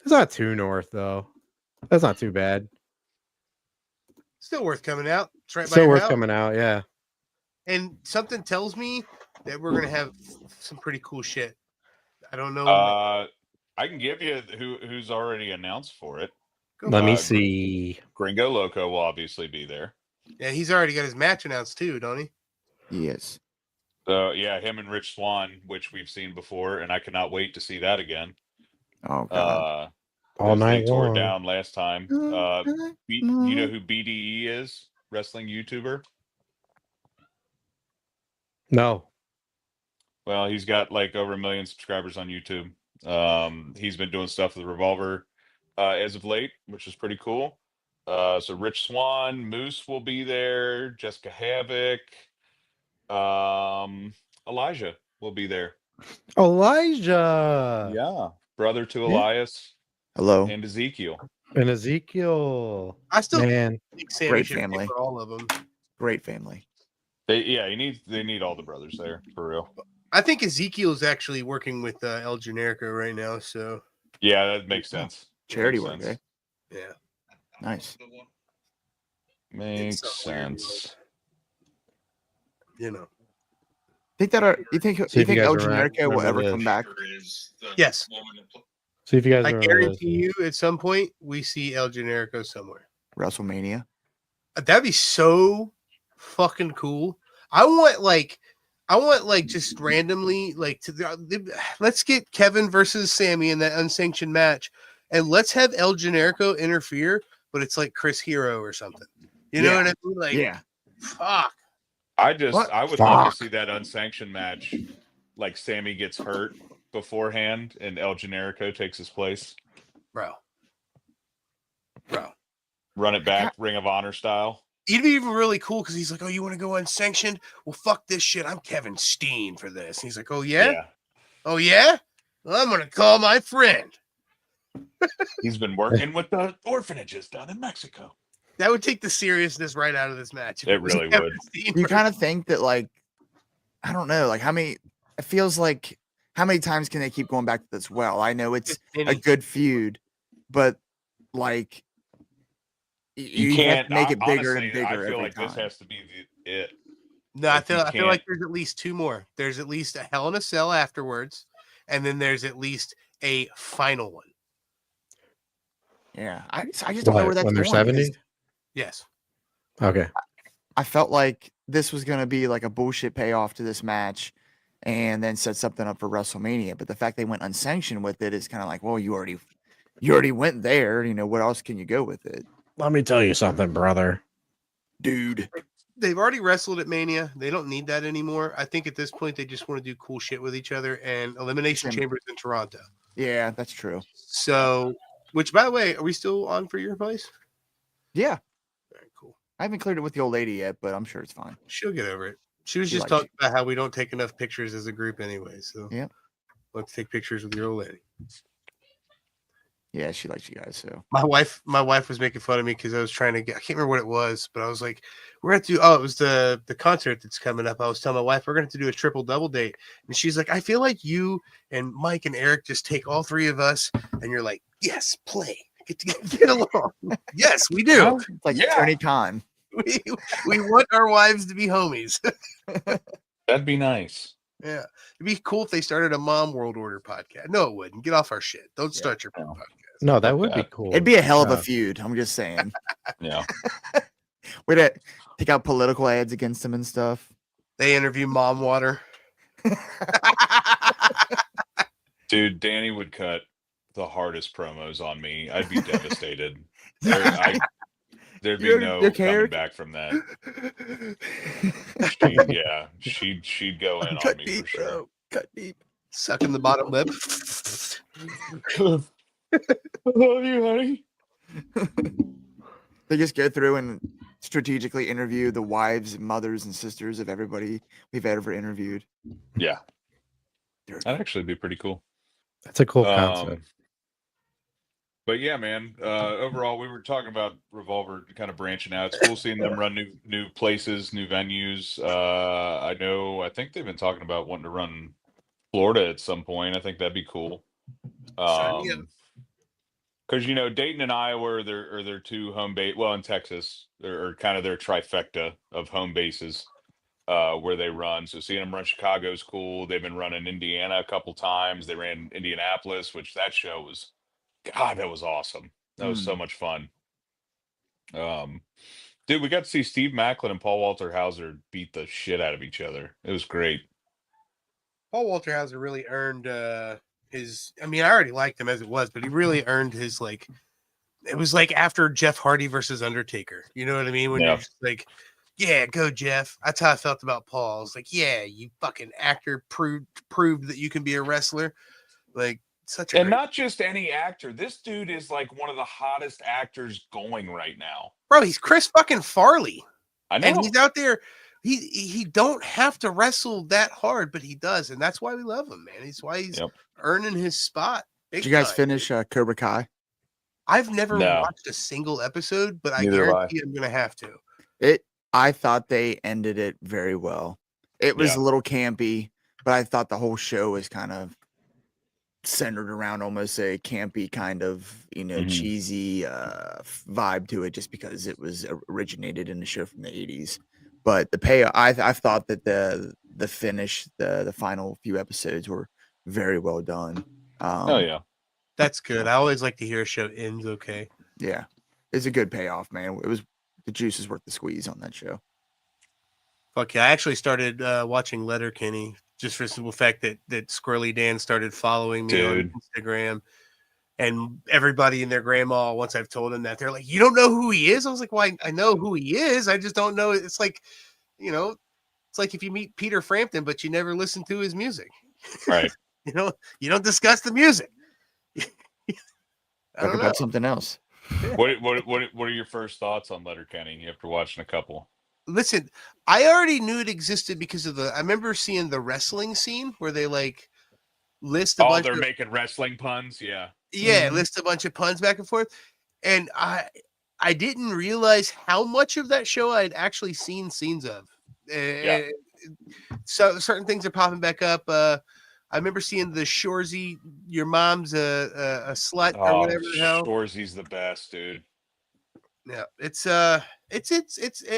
it's not too north though. That's not too bad. Still worth coming out. It's right by Still your worth house. coming out, yeah. And something tells me that we're gonna have some pretty cool shit. I don't know. I can give you who's already announced for it. Let me Uh, see. Gringo Loco will obviously be there. Yeah, he's already got his match announced too, don't he? Yes. So yeah, him and Rich Swann, which we've seen before, and I cannot wait to see that again. Oh god. All As they night tore long. down last time. You know who BDE is? Wrestling YouTuber. No. Well, he's got like over 1 million subscribers on YouTube. He's been doing stuff with Revolver as of late, which is pretty cool. So Rich Swann, Moose will be there, Jessica Havoc, Elijah will be there. Elijah. Yeah, brother to Yeah. Elias Hello. and Ezekiel. And Ezekiel. I still Man. think Sammy Great should pay family. for all of them. Great family. They need all the brothers there for real. I think Ezekiel's actually working with El Generico right now, so Yeah, that makes sense. Charity Makes work, sense. eh? yeah. Nice. Makes It's weird, sense. you know. You think See if you guys El remember Generico will ever this. come back? Yes. See if you guys I remember this. guarantee you at some point we see El Generico somewhere. WrestleMania. That'd be so fucking cool. I want just randomly let's get Kevin versus Sammy in that unsanctioned match, and let's have El Generico interfere, but it's like Chris Hero or something. You know what I mean? Like, Yeah. fuck. I would love Fuck. to see that unsanctioned match. Like Sammy gets hurt beforehand and El Generico takes his place. Bro. Run it back, Ring of Honor style. It'd be even really cool because he's like, oh, you want to go unsanctioned? Well, fuck this shit. I'm Kevin Steen for this. And he's like, oh, yeah? Oh, yeah? Well, I'm going to call my friend. He's been working with the orphanages down in Mexico. That would take the seriousness right out of this match. It really Kevin would. Steen You kind of think that, like, I don't know, like it feels like how many times can they keep going back to this well? I know it's a good feud, but like you can't have to make it bigger honestly, and bigger. I feel every like time. this has to be it. No, I feel like can't- there's at least two more. There's at least a Hell in a Cell afterwards, and then there's at least a final one. Yeah, I just don't know where that's when they're going, 70? because Yes. Okay. I felt like this was going to be like a bullshit payoff to this match and then set something up for WrestleMania. But the fact they went unsanctioned with it is kind of like, well, you already went there. You know, what else can you go with it? Let me tell you something, brother. Dude. They've already wrestled at Mania. They don't need that anymore. I think at this point they just want to do cool shit with each other, and Elimination Same. Chambers in Toronto. Yeah, that's true. So, which by the way, are we still on for your place? Yeah. All right, cool. I haven't cleared it with the old lady yet, but I'm sure it's fine. She'll get over it. She was She just likes talking about how we don't take enough pictures as a group anyway. So Yep. let's take pictures with your old lady. Yeah, she likes you guys. So My wife was making fun of me because I was trying to get, I can't remember what it was, but I was like, we're going to do, it was the concert that's coming up. I was telling my wife, we're going to do a triple double date. And she's like, I feel like you and Mike and Eric just take all three of us. And you're like, yes, play. Get along. Yes, we do. it's like Yeah. Tony Khan. We want our wives to be homies. That'd be nice. Yeah. It'd be cool if they started a Mom World Order podcast. No, it wouldn't. Get off our shit. Don't start your no. podcast. No, that would be that. cool. It'd be a hell of a Yeah. feud. I'm just saying. Yeah. We'd have- take out political ads against them and stuff. They interview Mom Water. Dude, Danny would cut the hardest promos on me. I'd be devastated. There'd be Your no coming character- back from that. She'd go in Cut on me deep, for sure. bro. Cut deep. Sucking the bottom lip. I love you, honey. They just go through and strategically interview the wives and mothers and sisters of everybody we've ever interviewed. Yeah, They're- that'd actually be pretty cool. That's a cool concept. But yeah, man. Overall, we were talking about Revolver kind of branching out. It's cool seeing them run new places, new venues. I think they've been talking about wanting to run Florida at some point. I think that'd be cool. Sign me up. Because Dayton and Iowa are their two home base. Well, in Texas, they're kind of their trifecta of home bases where they run. So seeing them run Chicago is cool. They've been running Indiana a couple times. They ran Indianapolis, which that show was, God, that was awesome. That was so much fun. Dude, we got to see Steve Macklin and Paul Walter Hauser beat the shit out of each other. It was great. Paul Walter Hauser really earned his. I mean, I already liked him as it was, but he really earned his, like, it was like after Jeff Hardy versus Undertaker. You know what I mean? When you're just like, yeah, go Jeff. That's how I felt about Paul. I was like, yeah, you fucking actor proved that you can be a wrestler. Like, such a And great- not just any actor. This dude is like one of the hottest actors going right now. bro. He's Chris fucking Farley, I know. and he's out there. He don't have to wrestle that hard, but he does, and that's why we love him, man. It's why he's earning his spot. Did you guys finish Cobra Kai? I've never No. watched a single episode, but I Neither have I. guarantee I'm gonna have to. I thought they ended it very well. It was Yeah. a little campy, but I thought the whole show was kind of centered around almost a campy kind of, Mhm. cheesy vibe to it, just because it was originated in the show from the 80s. But the payoff, I thought that the finish, the final few episodes were very well done. Oh yeah. That's good. I always like to hear a show ends okay. Yeah, it's a good payoff, man. It was the juice is worth the squeeze on that show. Fuck yeah! I actually started watching Letterkenny just for the simple fact that Squirrely Dan started following me on Dude. Instagram, and everybody and their grandma, once I've told them that, they're like, "You don't know who he is?" I was like, "Well, I know who he is. I just don't know." It's like, it's like if you meet Peter Frampton, but you never listen to his music. Right. You don't discuss the music. I Talk don't know. about something else. What are your first thoughts on Letterkenny after watching a couple? Listen, I already knew it existed because of I remember seeing the wrestling scene where they like list a bunch They're of making wrestling puns. Yeah. list a bunch of puns back and forth, and I didn't realize how much of that show I'd actually seen scenes of. Yeah. So certain things are popping back up. I remember seeing the Shorzy, your mom's a slut or whatever the hell. Shorzy's the best, dude. Yeah,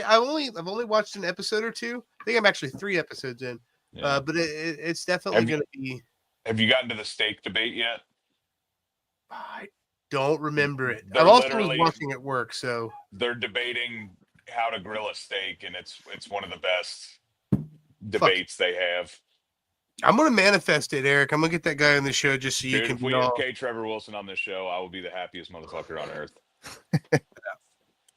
I've only watched an episode or two. I think I'm actually 3 episodes in. Yeah. But it's definitely going to be. Have you gotten to the steak debate yet? I don't remember it. They're I also was literally- watching at work, so They're debating how to grill a steak, and it's one of the best debates they have. I'm going to manifest it, Eric. I'm going to get that guy on the show just so you Dude, can if we know. have K. Trevor Wilson on this show, I will be the happiest motherfucker on earth.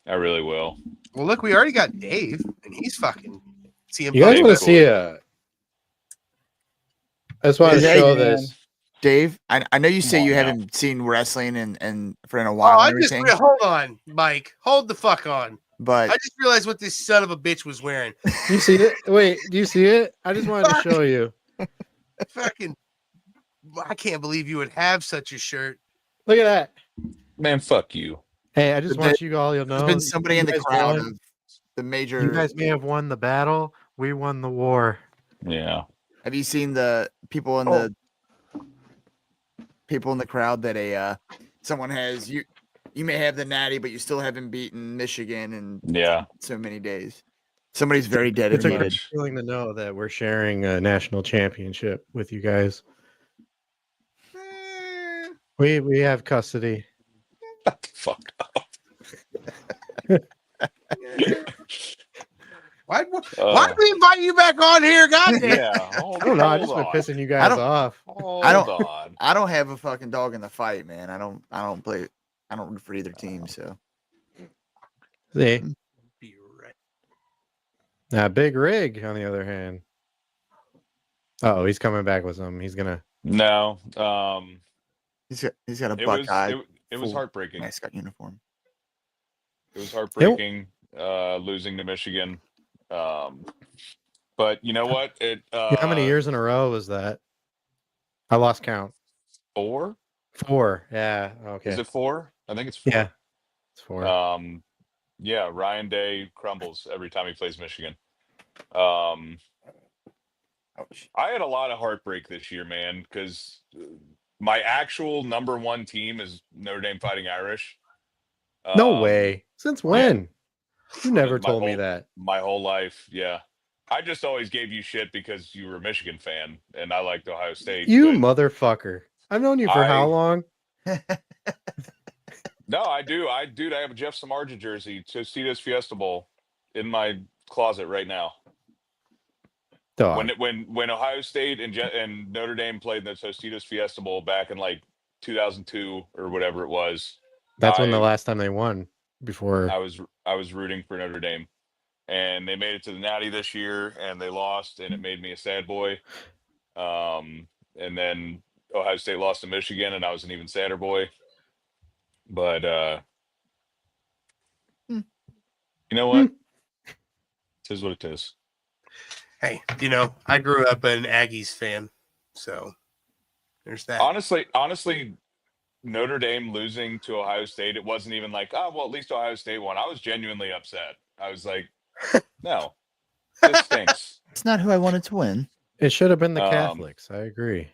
I really will. Well, look, we already got Dave, and he's fucking CM You guys Dave want is to see a? I just want to Hey, show man. this. Dave, I know you say Come on you now. haven't seen wrestling and for a Oh, while I and just everything, hold on, Mike. Hold the fuck on. but I just realized what this son of a bitch was wearing. Do you see it? Wait, do you see it? I just wanted to show you. Fucking, I can't believe you would have such a shirt. Look at that. Man, fuck you. Hey, I just There- want you all to know. there's been somebody in you the guys crowd won. of the major. You guys may have won the battle. We won the war. Yeah. Have you seen the people in the crowd that someone has you may have the natty, but you still haven't beaten Michigan in Yeah. so many days. Somebody's very It's a dedicated. good feeling to know that we're sharing a national championship with you guys. We have custody. Shut the fuck up. Why did we invite you back on here? Goddamn. Yeah. I don't know. I've just been pissing you guys off. I don't- on. I don't have a fucking dog in the fight, man. I don't play. I don't root for either team. So See, Be right. now Big Rig, on the other hand. Oh, he's coming back with some. He's gonna. No. he's got a It was Buckeye it was full heartbreaking. mascot uniform. It was heartbreaking losing to Michigan. But you know what? How many years in a row was that? I lost count. 4? 4. Yeah. Okay. Is it 4? I think it's 4. Yeah. It's 4. Yeah, Ryan Day crumbles every time he plays Michigan. I had a lot of heartbreak this year, man, because my actual number 1 team is Notre Dame Fighting Irish. No way. Since when? You never my told me whole- that. My whole life, yeah. I just always gave you shit because you were a Michigan fan and I liked Ohio State. You but- motherfucker. I've known you for how long? No, I do. I have a Jeff Samardzija jersey, Tostitos Fiesta Bowl, in my closet right now. Dog. When Ohio State and Notre Dame played the Tostitos Fiesta Bowl back in like 2002 or whatever it was, That's when the I- last time they won. Before. I was rooting for Notre Dame, and they made it to the Natty this year, and they lost, and it made me a sad boy. And then Ohio State lost to Michigan, and I was an even sadder boy. But you know what? It is what it is. Hey, I grew up an Aggies fan, so there's that. Honestly, Notre Dame losing to Ohio State, it wasn't even like, oh, well, at least Ohio State won. I was genuinely upset. I was like, No, this stinks. It's not who I wanted to win. It should have been the Um, Catholics. I agree.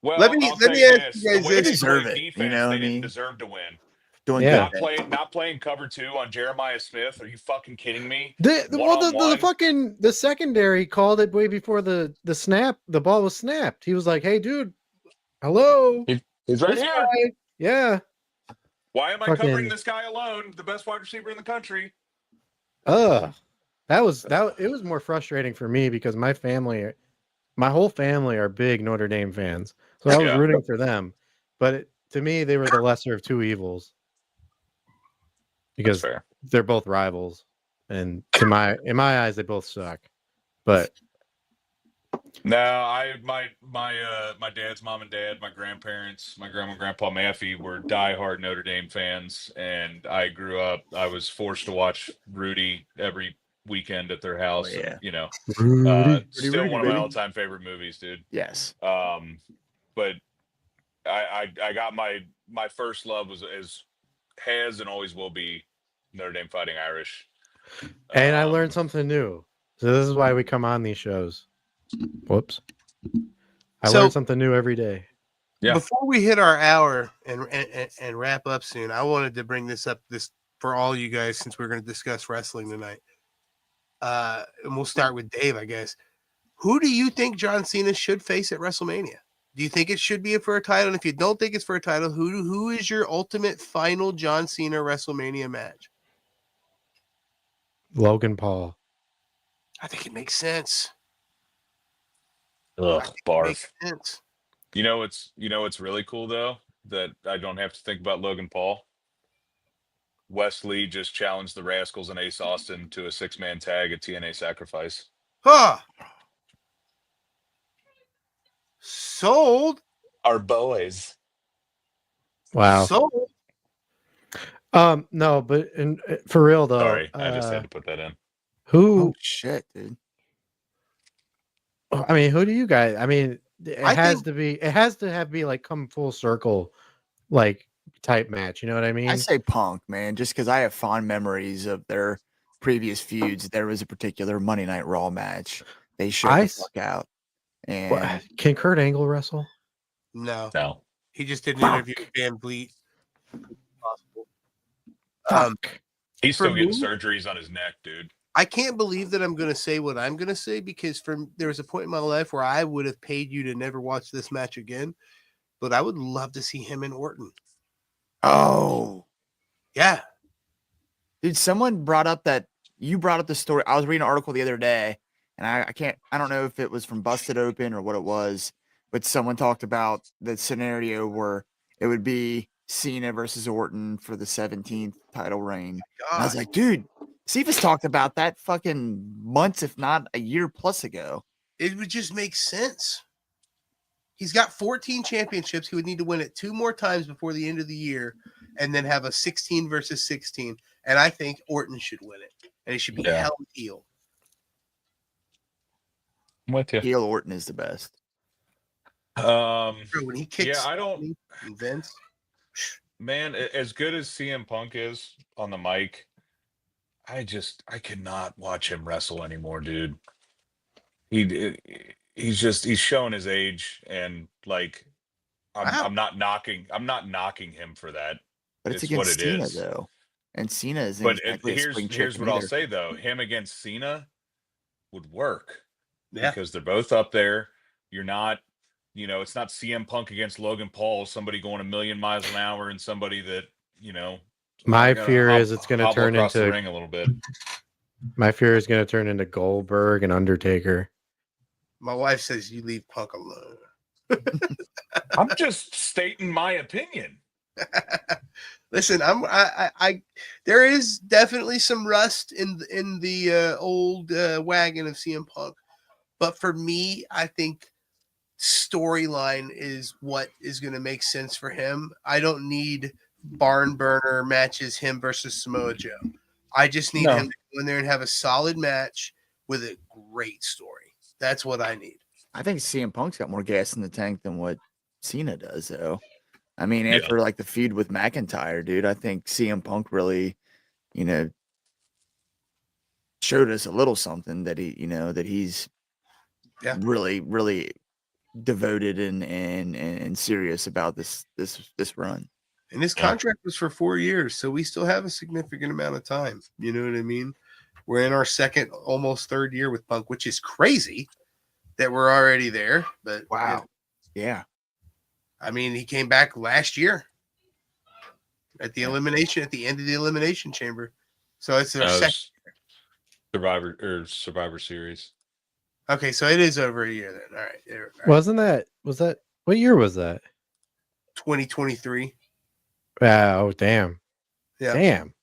Well, Let me I'll tell ask you you this: guys the way this. they Deserve played it, you defense, know what they I didn't mean? deserve to win. Doing Yeah. good. Not playing cover 2 on Jeremiah Smith. Are you fucking kidding me? The secondary called it way before the snap. The ball was snapped. He was like, "Hey, dude, hello, He's right this here. guy." Yeah. Why am I Fucking- covering this guy alone? The best wide receiver in the country. It was more frustrating for me because my whole family are big Notre Dame fans, so I was Yeah. rooting for them. But to me, they were the lesser of two evils because Fair. they're both rivals, and in my eyes, they both suck. But No, my dad's mom and dad, my grandparents, my grandma and grandpa Maffey were diehard Notre Dame fans, and I grew up. I was forced to watch Rudy every weekend at their house. yeah. And, you know, Rudy, still one of my baby. all-time favorite movies, dude. Yes. But I got my first love has and always will be Notre Dame Fighting Irish. and I learned something new. So this is why we come on these shows. Whoops. I So- learn something new every day. Yeah. Before we hit our hour and wrap up soon, I wanted to bring this up for all you guys since we're going to discuss wrestling tonight. And we'll start with Dave, I guess. Who do you think John Cena should face at WrestleMania? Do you think it should be for a title? And if you don't think it's for a title, who is your ultimate final John Cena WrestleMania match? Logan Paul. I think it makes sense. Ugh, barf. Makes sense. You know what's really cool though, that I don't have to think about Logan Paul. Wesley just challenged the Rascals and Ace Austin to a 6-man tag at TNA Sacrifice. Huh. Sold. Our boys. Wow. Sold. No, but for real though. Sorry, I just had to put that in. Who Oh shit, dude. I mean, who do you guys? I mean, it I has think- to be. It has to be like come full circle, like type match. You know what I mean? I say Punk, man, just because I have fond memories of their previous feuds. There was a particular Monday Night Raw match. They showed the fuck out. And Can Kurt Angle wrestle? No. No. He just did an Fuck. interview with Van Vliet. Possible. Fuck. He's For still getting me- surgeries on his neck, dude. I can't believe that I'm going to say what I'm going to say because there was a point in my life where I would have paid you to never watch this match again, but I would love to see him and Orton. oh, Yeah. dude, someone brought up the story. I was reading an article the other day, and I don't know if it was from Busted Open or what it was, but someone talked about the scenario where it would be Cena versus Orton for the 17th title reign. And I was God. like, dude, Cephas talked about that fucking months, if not a year plus ago. It would just make sense. He's got 14 championships. He would need to win it 2 more times before the end of the year and then have a 16 versus 16. And I think Orton should win it. And he should be Yeah. hell heel. I'm with you. Heel Orton is the best. Bro, when he kicks Yeah, I don't. Vince. Man, as good as CM Punk is on the mic, I cannot watch him wrestle anymore, dude. He's showing his age, and like, Wow. I'm not knocking him for that. But it's It's what against it Cena, is. though. And Cena is But exactly a spring here's chicken what I'll either. say though: him against Cena would work Yeah. because they're both up there. You're not, it's not CM Punk against Logan Paul, somebody going a million miles an hour, and somebody that My gotta fear is it's going to hobble turn across the into. ring a little bit. My fear is going to turn into Goldberg and Undertaker. My wife says you leave Punk alone. I'm just stating my opinion. Listen, I there is definitely some rust in the old wagon of CM Punk, but for me, I think storyline is what is going to make sense for him. I don't need barn burner matches him versus Samoa Joe. I just need him to go in there and have a solid match with a great story. That's what I need. I think CM Punk's got more gas in the tank than what Cena does, though. I mean, after like the feud with McIntyre, dude, I think CM Punk really, showed us a little something that that he's really, really devoted and serious about this run. And his contract was for 4 years, so we still have a significant amount of time. You know what I mean? We're in our second, almost third year with Punk, which is crazy that we're already there. But wow, yeah. I mean, he came back last year at the elimination, at the end of the Elimination Chamber. So it's our second Survivor Series. Okay, so it is over a year then. All right. Was that what year was that? 2023. Oh, damn. Yeah. Damn.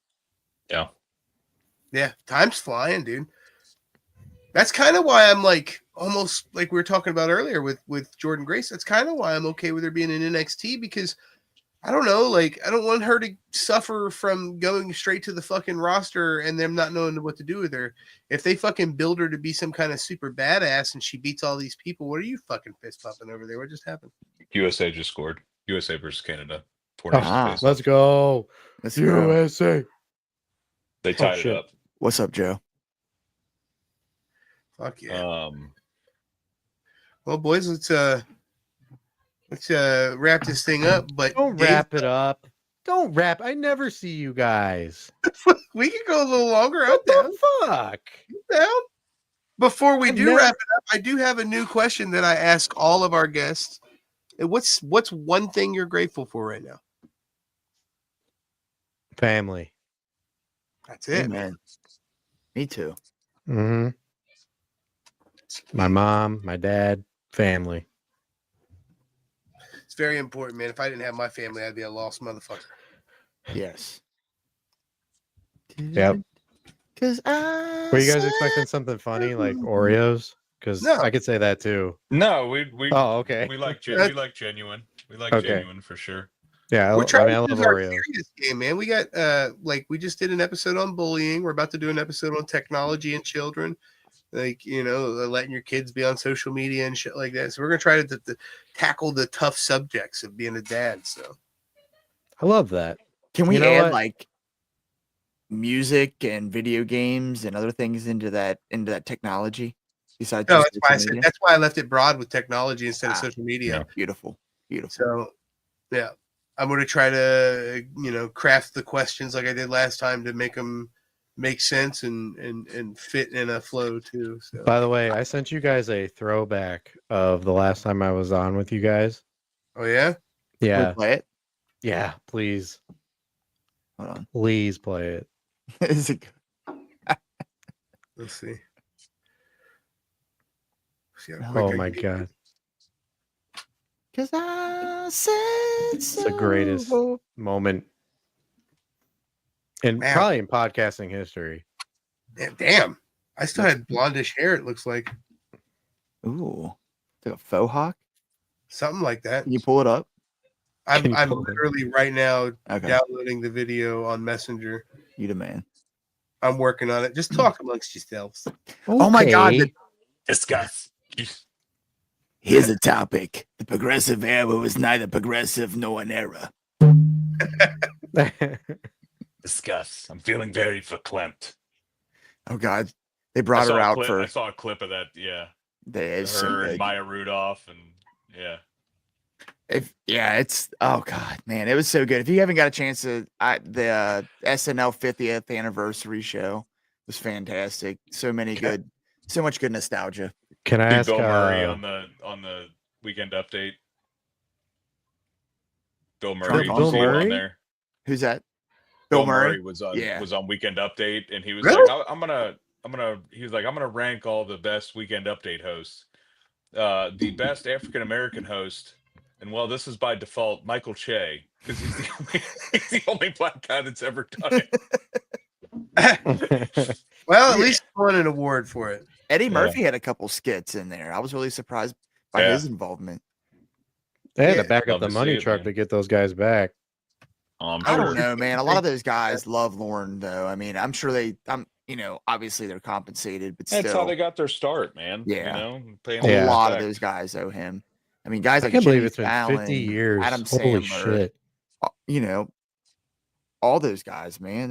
Yeah. Yeah. Time's flying, dude. That's kind of why I'm like almost like we were talking about earlier with Jordan Grace. That's kind of why I'm okay with her being in NXT, because I don't know, like I don't want her to suffer from going straight to the fucking roster and them not knowing what to do with her. If they fucking build her to be some kind of super badass and she beats all these people, what are you fucking fist pumping over there? What just happened? USA just scored. USA versus Canada. Let's go. Let's USA. They tied it up. What's up, Joe? Fuck yeah. Well, boys, let's wrap this thing up. But don't wrap it up. Don't wrap. I never see you guys. We can go a little longer. What the fuck? Down. Before we wrap it up, I do have a new question that I ask all of our guests. What's one thing you're grateful for right now? Family. That's it, man. Me too. Mm-hmm. My mom, my dad, family. It's very important, man. If I didn't have my family, I'd be a lost motherfucker. Yes. Yep. Because were you guys expecting something funny like Oreos? Because I could say that too. No, we oh, okay. We like genuine. We like genuine for sure. Yeah, we're trying I to love use our Oreos. serious game, man. We got we just did an episode on bullying. We're about to do an episode on technology and children, like letting your kids be on social media and shit like that. So we're gonna try to tackle the tough subjects of being a dad. So I love that. Can we add like music and video games and other things into that technology? Besides, no, that's why I said that's why I left it broad with technology instead of social media. Yeah. Beautiful. So yeah. I'm going to try to, craft the questions like I did last time to make them make sense and fit in a flow too. So. By the way, I sent you guys a throwback of the last time I was on with you guys. Oh yeah? Yeah. Can we play it? Yeah, please. Hold on. Please play it. Is it good? Let's see. Oh my God. Because I said it's the greatest moment probably in podcasting history. Damn. I still had blondish hair, it looks like. Ooh. Like a faux hawk? Something like that. Can you pull it up? I'm literally right now downloading the video on Messenger. You the man. I'm working on it. Just talk amongst yourselves. Okay. Oh my God. Discuss. Here's a topic. The progressive era was neither progressive nor an era. Discuss. I'm feeling very verklempt. Oh God. They brought her out for... I saw a clip of that, yeah. Her and Maya Rudolph, and yeah. It's... Oh God, man. It was so good. If you haven't got a chance to... the SNL 50th anniversary show was fantastic. So much good nostalgia. Can I ask Bill Murray on the Weekend Update? Bill Murray was on there. Who's that? Bill Murray was on Weekend Update, and he was like, I'm gonna rank all the best Weekend Update hosts. The best African American host, and this is by default, Michael Che, because he's the only black guy that's ever done it. Well, at least won an award for it. Eddie Murphy had a couple skits in there. I was really surprised by his involvement. They had to back up the money truck to get those guys back. I don't know, man. A lot of those guys love Lauren, though. I mean, I'm sure obviously they're compensated, but that's how they got their start, man. Yeah. A lot of those guys owe him. I mean, guys like can't believe it's been Fallon, 50 years. Adam Holy Sandler, shit. All those guys, man.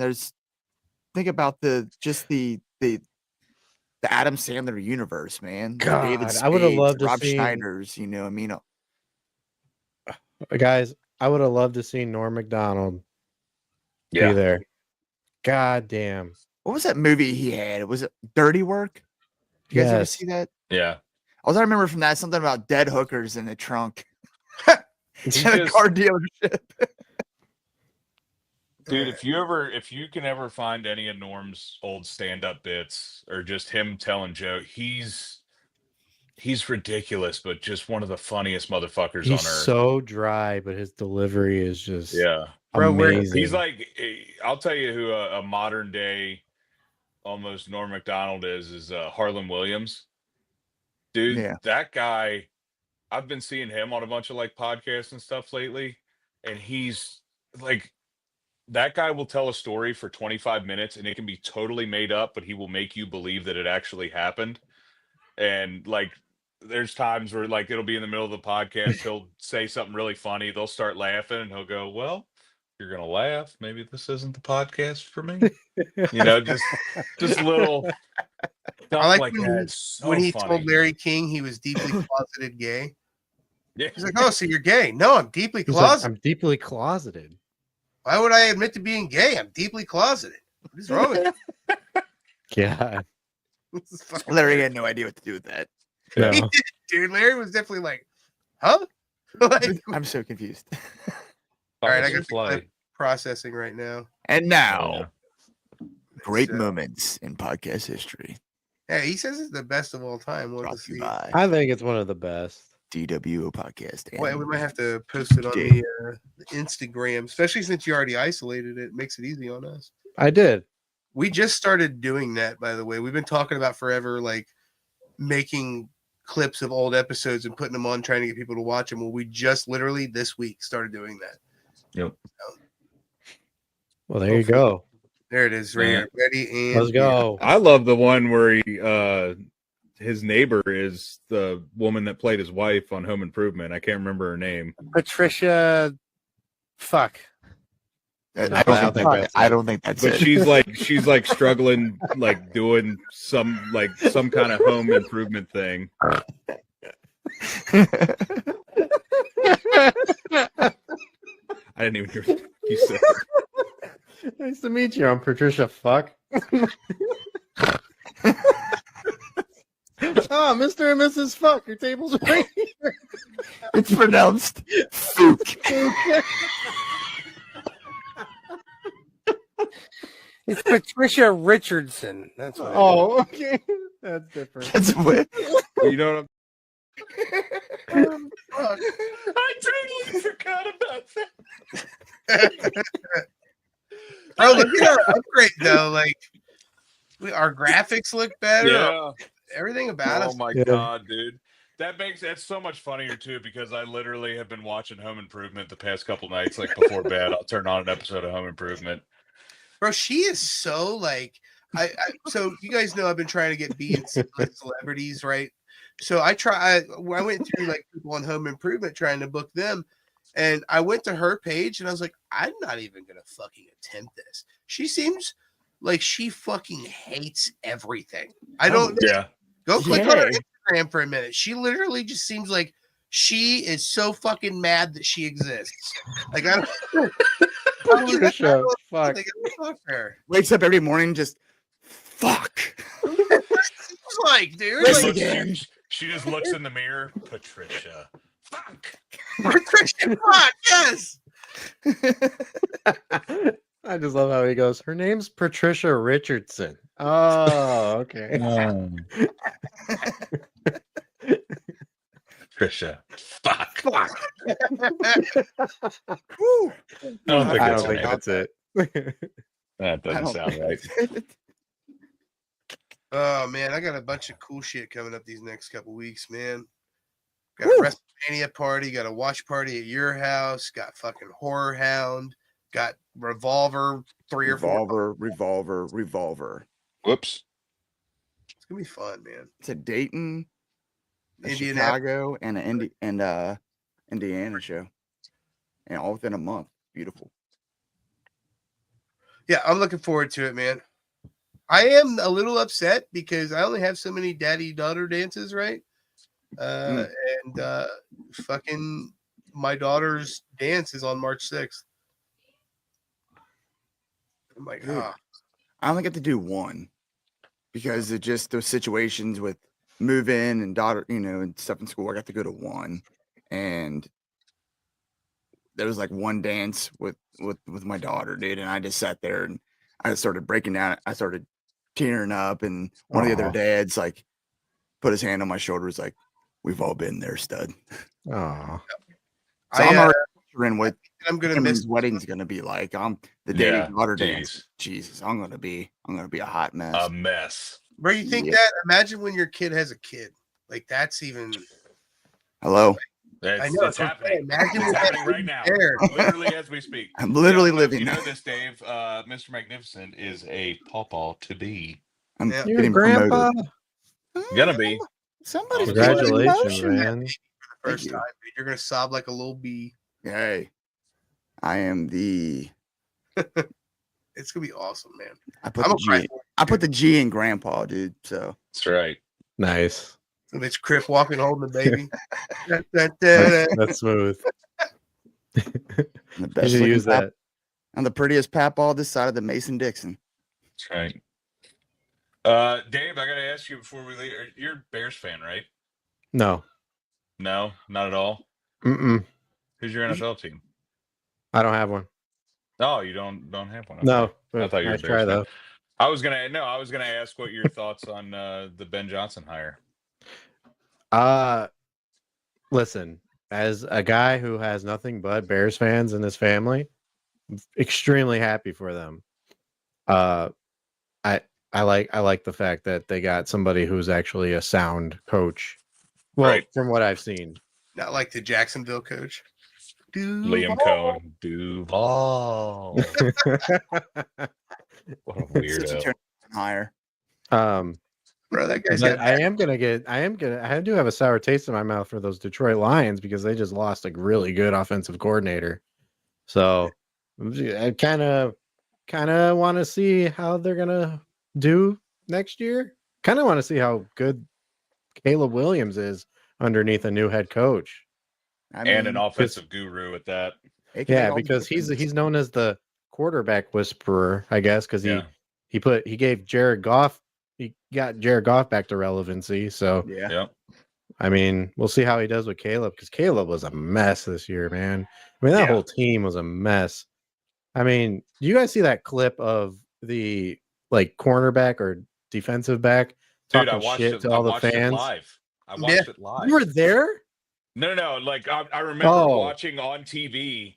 Think about the the Adam Sandler universe, man. The God, David I would have Spades, loved to Rob see Schneider's, I mean, guys. I would have loved to see Norm Macdonald be Yeah. there. God damn. what was that movie he had? Was it Dirty Work? You guys ever Yes. see that? Yeah. All I remember from that something about dead hookers in the trunk. He In a just- car dealership. Dude, if you can ever find any of Norm's old stand-up bits or just him telling jokes, he's ridiculous, but just one of the funniest motherfuckers He's on earth. so dry, but his delivery is just Yeah. Bro, amazing. He's like, I'll tell you who a modern day almost Norm Macdonald is Harlan Williams. Dude, Yeah. that guy, I've been seeing him on a bunch of like podcasts and stuff lately, and he's like, that guy will tell a story for 25 minutes and it can be totally made up, but he will make you believe that it actually happened. And like, there's times where like it'll be in the middle of the podcast, he'll say something really funny, they'll start laughing, and he'll go, "Well, you're gonna laugh. Maybe this isn't the podcast for me." Just little stuff I like like when that. he- It's so when he funny. told Larry King he was deeply closeted gay. Yeah. He's like, "Oh, so you're gay?" No, I'm deeply He's like, closeted. I'm deeply closeted. Why would I admit to being gay? I'm deeply closeted. What is wrong with you? Yeah. This is fucking Larry weird. had no idea what to do with that. No. He did, dude. Larry was definitely like, "Huh?" Like, I'm so confused. all right, I got Thoughts the of play. clip processing right now. And now, great So- moments in podcast history. Hey, he says it's the best of all time. We'll have Brought to to you see. by I think it's one of the best. DWO Podcast. And Well, we might have to post it on Jay. the Instagram, especially since you already isolated it. Makes it easy on us. I did. We just started doing that, by the way. We've been talking about forever, like making clips of old episodes and putting them on, trying to get people to watch them. Well, we just literally this week started doing that. Yep. Well, there you go. There it is, right Yeah. here. Ready and Let's go. I love the one where his neighbor is the woman that played his wife on Home Improvement. I can't remember her name. Patricia. Fuck. I don't think that's But it. she's like struggling, like doing some kind of home improvement thing. I didn't even hear what you said. Nice to meet you. I'm Patricia. Fuck. Mr. and Mrs. Fuck. Your table's right here. It's pronounced Fook. It's Patricia Richardson. That's what. Oh, okay. That's different. That's what. You know what I totally forgot about that. Oh, look at our upgrade though. Like our graphics look better. Yeah. Everything about Oh us. my Yeah. god, dude. That's so much funnier too, because I literally have been watching Home Improvement the past couple nights, like before bed. I'll turn on an episode of Home Improvement. Bro, she is so like so you guys know I've been trying to get B and C list celebrities, right? So I went through like people on Home Improvement trying to book them, and I went to her page and I was like, I'm not even gonna fucking attempt this. She seems like she fucking hates everything. I don't Yeah. go click on her Yeah. Instagram for a minute. She literally just seems like she is so fucking mad that she exists. Like I don't Patricia. Fuck. Like, fuck her. Wakes up every morning, just fuck. It's like, dude, Listen like, again. She just looks in the mirror. Patricia. Fuck. Christian fuck, yes. I just love how he goes. Her name's Patricia Richardson. Oh, okay. Patricia. Fuck. Fuck. I don't think I that's don't her think name. that's it. That I doesn't don't sound right. think- Oh man, I got a bunch of cool shit coming up these next couple weeks, man. Got Woo. a WrestleMania party, got a watch party at your house, got fucking Horror Hound, got Revolver 3 or 4. Revolver. Whoops. It's gonna be fun, man. It's a Dayton, a Indianapolis. Chicago, and an Indiana show, and all within a month. Beautiful. Yeah, I'm looking forward to it, man. I am a little upset because I only have so many daddy-daughter dances, right? And fucking my daughter's dance is on March 6th. I'm like, Dude, I only get to do one because of just those situations with move in and daughter, and stuff in school. I got to go to one, and there was like one dance with my daughter, dude, and I just sat there and I started breaking down. I started tearing up, and one of the other dads like put his hand on my shoulder, was like, "We've all been there, stud." Oh, So I'm already picturing what I'm gonna Cameron's miss wedding's gonna be like. I'm the daddy daughter geez. dance. Jesus, I'm gonna be a hot mess. A mess. Bro, you think that? Imagine when your kid has a kid. Like that's even. Hello. I know It's happening. Imagine It's happening right now, literally as we speak. I'm literally If living you know that. this, Dave. Mr. Magnificent is a pawpaw to be. I'm Yeah. your getting grandpa. promoted. Gonna be. Somebody's Congratulations, feeling man. emotion. First you. time, dude. You're gonna sob like a little bee. Hey, I am the. It's gonna be awesome, man. I put I'm the a cry G. for it, I put the G in grandpa, dude. So That's right. Nice. dude. It's Crip walking, holding the baby. That's smooth. I'm the You best should looking use pap. that. I'm the prettiest papal this side of the Mason Dixon. That's right. Dave, I gotta ask you before we leave. You're a Bears fan, right? No. No, not at all. Mm-mm. Who's your NFL team? I don't have one. Oh, you don't have one. Okay. No. I thought you were Nice a Bears try, fan. though. I was gonna ask what your thoughts on the Ben Johnson hire. Listen, as a guy who has nothing but Bears fans in his family, I'm extremely happy for them. I like the fact that they got somebody who's actually a sound coach. Well, Right. from what I've seen. Not like the Jacksonville coach. Liam Cohen, Duval. What a Such a weirdo. turn higher. Bro, that guy's But got I do have a sour taste in my mouth for those Detroit Lions because they just lost a really good offensive coordinator. So I kind of want to see how they're gonna do next year. Kind of want to see how good Caleb Williams is underneath a new head coach. I And an mean, offensive guru at that. AKA Yeah, all the because he's difference. known as the quarterback whisperer, I guess, because Yeah. he gave Jared Goff, he got Jared Goff back to relevancy. So Yeah. Yep. I mean, we'll see how he does with Caleb, because Caleb was a mess this year, man. I mean, that whole team was a mess. I mean, do you guys see that clip of the like cornerback or defensive back Dude, talking shit to all the fans? It live. I watched it live. You were there? No. Like I remember watching on TV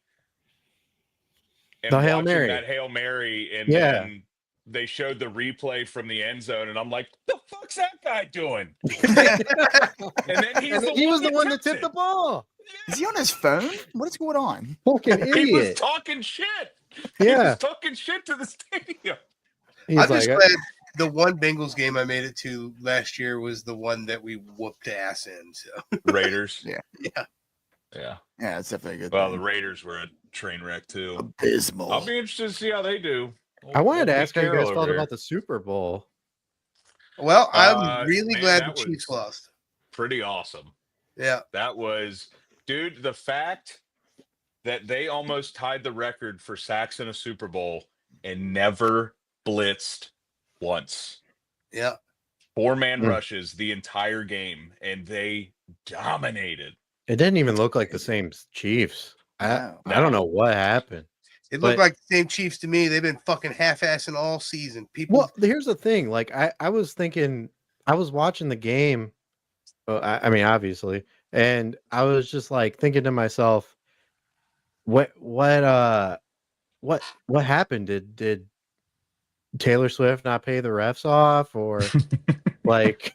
and The Hail watching Mary. that Hail Mary, and Yeah. then they showed the replay from the end zone, and I'm like, "The fuck's that guy doing?" And then he was the one that tipped the ball. Is he on his phone? What is going on? Fucking He was idiot. talking shit. He Yeah. was talking shit to the stadium. He's I'm just like, glad the one Bengals game I made it to last year was the one that we whooped ass in. So Raiders. Yeah. Yeah. Yeah, it's definitely a good. Well, thing. the Raiders were a train wreck too. Abysmal. I'll be interested to see how they do. I wanted to Old ask how Pete you guys Carroll felt over about here. the Super Bowl. well, I'm really man, glad that the Chiefs was- lost. Pretty awesome. Yeah. That was, dude, the fact that they almost tied the record for sacks in a Super Bowl and never blitzed once. Yeah. 4-man rushes the entire game, and they dominated. It didn't even look like the same Chiefs. I don't know what happened. It looked But- like the same Chiefs to me. They've been fucking half-assing all season. People Well, here's the thing. Like, I was thinking, I was watching the game. I mean, obviously, and I was just like thinking to myself, what happened? Did Taylor Swift not pay the refs off, or like?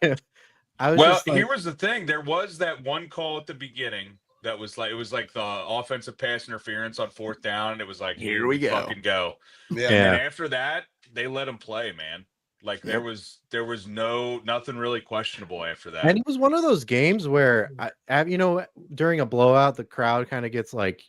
I was Well, just like, here was the thing. There was that one call at the beginning that was like, it was like the offensive pass interference on 4th down. And it was like, Here we go. fucking go. yeah. Yeah. And after that, they let him play, man. Like there was nothing really questionable after that. and it was one of those games where during a blowout, the crowd kind of gets like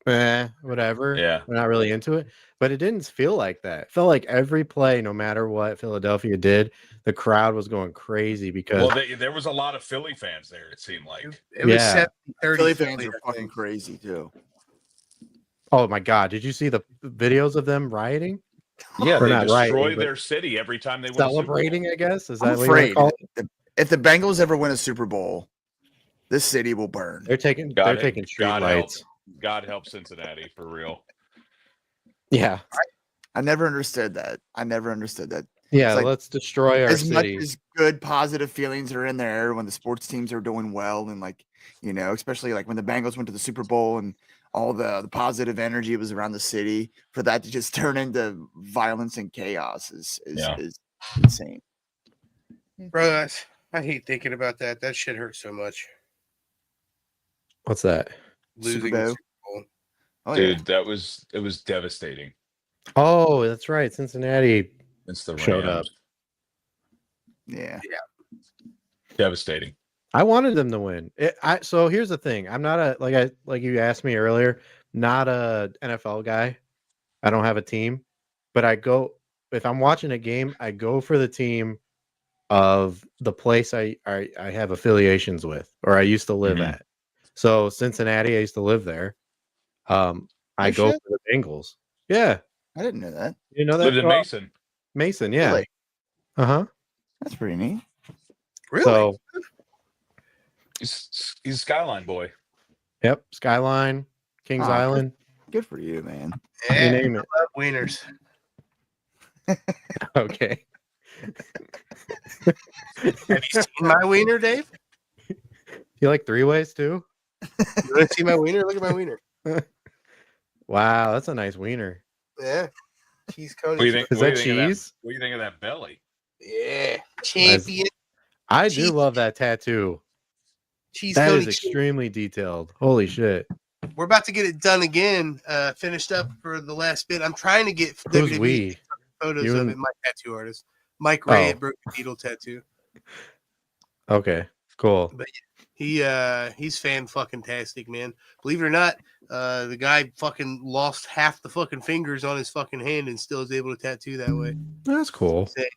whatever. Yeah. We're not really into it. But it didn't feel like that. It felt like every play, no matter what Philadelphia did, the crowd was going crazy because Well, there was a lot of Philly fans there, it seemed like. It was Yeah. 70-30 Philly fans Philly, are I fucking think. crazy too. oh my god, did you see the videos of them rioting? Yeah, Or they not destroy rioting, but their city every time they win a Super Bowl. celebrating, I guess. Is I'm that what you want to afraid call it? if the Bengals ever win a Super Bowl, this city will burn. They're taking God street help. lights. God help Cincinnati, for real. Yeah. I never understood that. Yeah, It's like, let's destroy our as city. much as good positive feelings are in there when the sports teams are doing well, and like, you know, especially like when the Bengals went to the Super Bowl and all the positive energy was around the city, for that to just turn into violence and chaos is insane. Bro, I hate thinking about that. That shit hurts so much. What's that? Losing Bowl? the Super Bowl. Oh Dude, it was devastating. Oh, that's right. Cincinnati It's the showed Rams. up. yeah. Devastating. I wanted them to win. So here's the thing. I'm not a like you asked me earlier, not a NFL guy. I don't have a team, but if I'm watching a game, I go for the team of the place I have affiliations with or I used to live Mhm. at. So Cincinnati, I used to live there. I Oh, go shit. for the Bengals. Yeah. I didn't know that. You know that? Lived in Well, Mason. Mason, yeah. Really? Uh-huh. That's pretty neat. Really? So He's a Skyline boy. yep, Skyline, Kings Oh, good. Island, Good for you, man. you Yeah, name it. I love wieners. Okay. Have you seen my wiener, Dave? You like three ways too? You want to see my wiener? Look at my wiener. Wow, that's a nice wiener. Yeah. Cheese coated. What do you think? Is what do that you think of cheese? What do you think of that belly? Yeah. Champion. I Cheese. do love that tattoo. Cheese That is coated. extremely detailed. Holy shit. We're about to get it done again. Finished up for the last bit. I'm trying to get Who's WWE we? photos You of and- it. My tattoo artist, Mike Ray Oh. at Broken Beetle Tattoo. Okay, cool. He's fan fucking tastic, man. Believe it or not, the guy fucking lost half the fucking fingers on his fucking hand and still is able to tattoo that way. That's cool. Sick.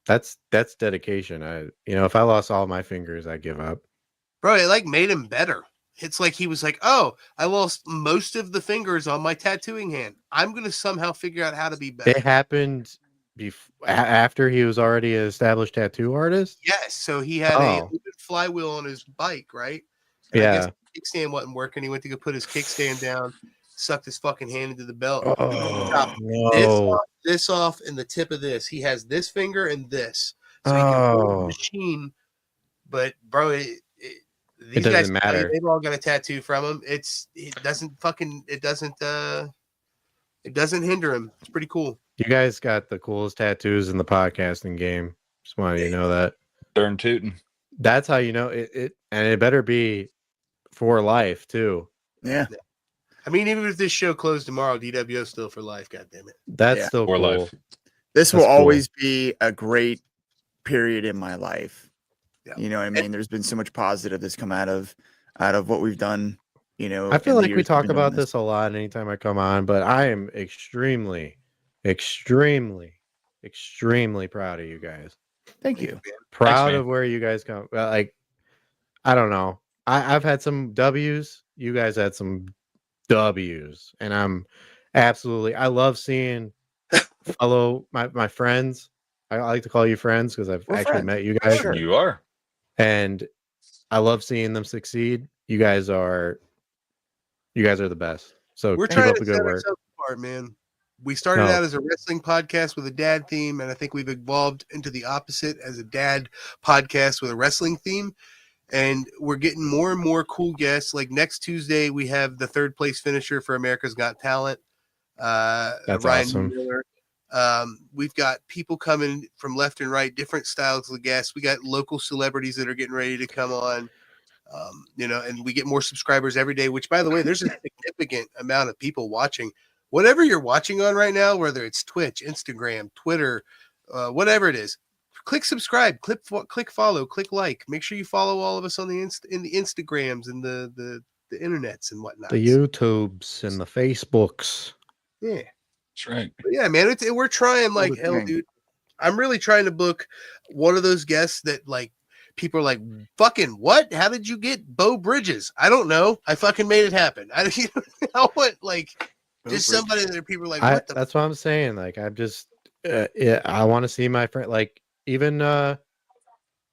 That's dedication. If I lost all my fingers, I'd give up. Bro, it like made him better. It's like he was like, oh, I lost most of the fingers on my tattooing hand. I'm gonna somehow figure out how to be better. It happened after he was already an established tattoo artist. Yes, so he had a Oh. flywheel on his bike, right? And I Yeah. guess the kickstand wasn't working. He went to go put his kickstand down, sucked his fucking hand into the belt. Oh Chopped no! this off, and the tip of this. He has this finger and this, so he can hold the Oh, machine. But bro, these doesn't guys, matter. they've all got a tattoo from him. It doesn't hinder him. It's pretty cool. you guys got the coolest tattoos in the podcasting game. Just wanted you to know that. Darn tootin'. That's how you know it, and it better be for life too. Yeah. I mean, even if this show closed tomorrow, DWO still for life. God damn it. That's Yeah. still For cool. life. This will That's cool. always be a great period in my life. Yeah. You know what I mean? There's been so much positive that's come out of what we've done, you know. I feel in the like we years talk we've been doing about this a lot anytime I come on, but I am extremely, extremely, extremely proud of you guys. Thank you. Proud man. of where you guys come. Well, like, I don't know. I've had some W's. You guys had some W's, and I love seeing my friends. I like to call you friends because I've We're actually friends. met you guys, Sure. You are. and I love seeing them succeed. You guys are the best. So We're keep trying up to the set good work. ourselves apart, man. We started No. out as a wrestling podcast with a dad theme, and I think we've evolved into the opposite as a dad podcast with a wrestling theme. And we're getting more and more cool guests. Like next Tuesday, we have the third place finisher for America's Got Talent, That's Ryan awesome. Miller. We've got people coming from left and right, different styles of guests. We got local celebrities that are getting ready to come on. And we get more subscribers every day, which, by the way, there's a significant amount of people watching. Whatever you're watching on right now, whether it's Twitch, Instagram, Twitter, whatever it is, click subscribe, click follow, click like. Make sure you follow all of us on in the Instagrams and the the internets and whatnot. The YouTubes and the Facebooks. Yeah. That's right. But yeah, man, we're trying like the hell, thing. dude. I'm really trying to book one of those guests that like people are like, fucking what? How did you get Bo Bridges? I don't know. I fucking made it happen. I want like just somebody that people are like, what the That's what I'm saying. Like, I'm just, yeah, I want to see my friend. Like, even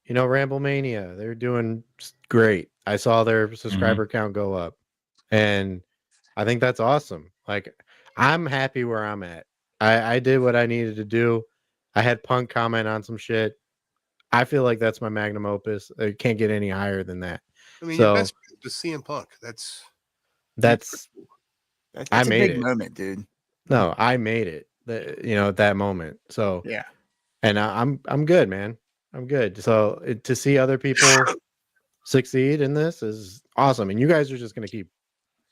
Ramble Mania, they're doing great. I saw their subscriber count go up, and I think that's awesome. Like, I'm happy where I'm at. I did what I needed to do. I had Punk comment on some shit. I feel like that's my magnum opus. It can't get any higher than that. I mean, So your best friend was CM Punk. That's that's That's I a made big it. moment, dude. No, I made it. At that moment. So Yeah. and I'm good, man. I'm good. So to see other people succeed in this is awesome, and you guys are just gonna keep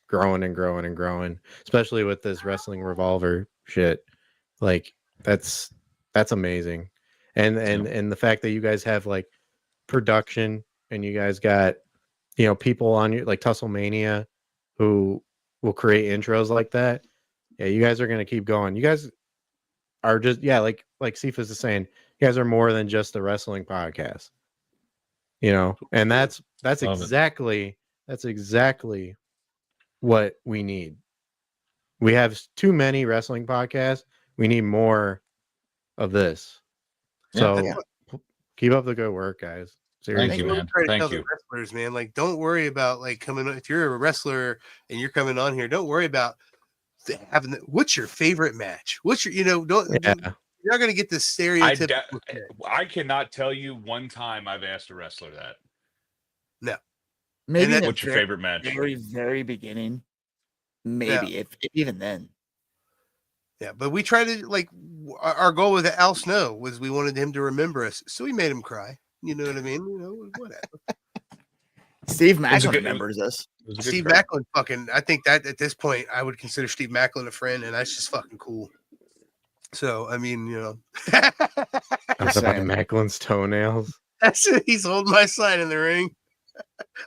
growing and growing and growing, especially with this wrestling revolver shit. Like that's amazing, and the fact that you guys have like production and you guys got people on you like Tusslemania who will create intros like that. Yeah, you guys are gonna keep going. You guys are just like Cephas is saying, you guys are more than just a wrestling podcast. And that's Love it. exactly what we need. We have too many wrestling podcasts. We need more of this. So Yeah. keep up the good work, guys. Seriously. Thank you, what we man. try to Thank tell you. the wrestlers, man. Like, don't worry about like coming. If you're a wrestler and you're coming on here, don't worry about having. What's your favorite match? What's your don't. Yeah. You're not gonna get this stereotypical. I cannot tell you one time I've asked a wrestler that. No. Maybe in the What's your very, favorite match? very, very beginning. Maybe if even then. Yeah, but we try to like our goal with Al Snow was we wanted him to remember us, so we made him cry. You know what I mean? Whatever. Steve was a Macklin good- remembers us. It was a good Steve crowd. Macklin, fucking. I think that at this point, I would consider Steve Macklin a friend, and that's just fucking cool. So I mean, I'm Just about saying. Macklin's toenails. that's it. He's holding my sign in the ring.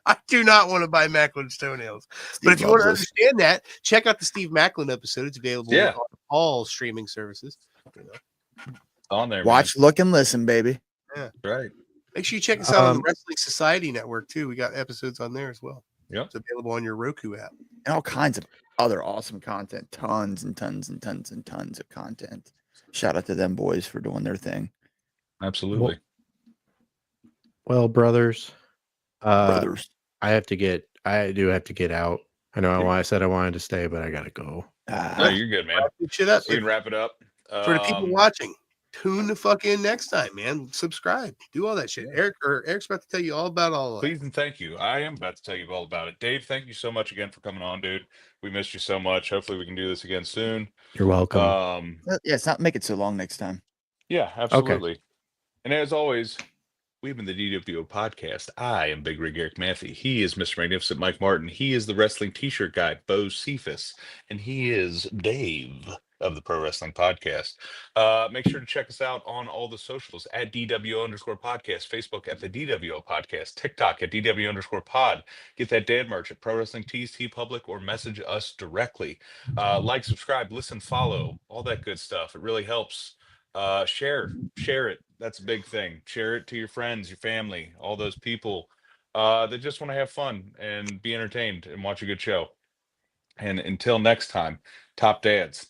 I do not want to buy Macklin's toenails. But if you want to understand that, check out the Steve Macklin episode. It's available Yeah. on all streaming services. On there, Watch, look, and listen, baby. man. Right. Make sure you check us out on the Wrestling Society Network too. We got episodes on there as well. Yep. It's available on your Roku app. And all kinds of other awesome content. Tons and tons and tons and tons of content. Shout out to them boys for doing their thing. Absolutely. Well, brothers, Brothers. I do have to get out. I know I said I wanted to stay, but I gotta go. No, you're good, man. Wrap this shit up. We can wrap it up. For the people watching, tune the fuck in next time, man. Subscribe, do all that shit. Eric's about to tell you all about all of that. Please and thank you. I am about to tell you all about it. Dave, thank you so much again for coming on, dude. We missed you so much. Hopefully we can do this again soon. You're welcome. Yeah, it's not make it so long next time. Yeah, absolutely. And as always, we've been the DWO podcast. I am Big Rig Eric Matthew. He is Mr. Magnificent Mike Martin. He is the wrestling t-shirt guy, Bo Cephas. And he is Dave of the Pro Wrestling Podcast. Make sure to check us out on all the socials at DWO_podcast, Facebook at the DWO Podcast, TikTok at DW_pod. Get that dad merch at Pro Wrestling Tees, T Public, or message us directly. Like, subscribe, listen, follow, all that good stuff. It really helps. Share it. That's a big thing. Share it to your friends, your family, all those people that just want to have fun and be entertained and watch a good show. And until next time, top dads.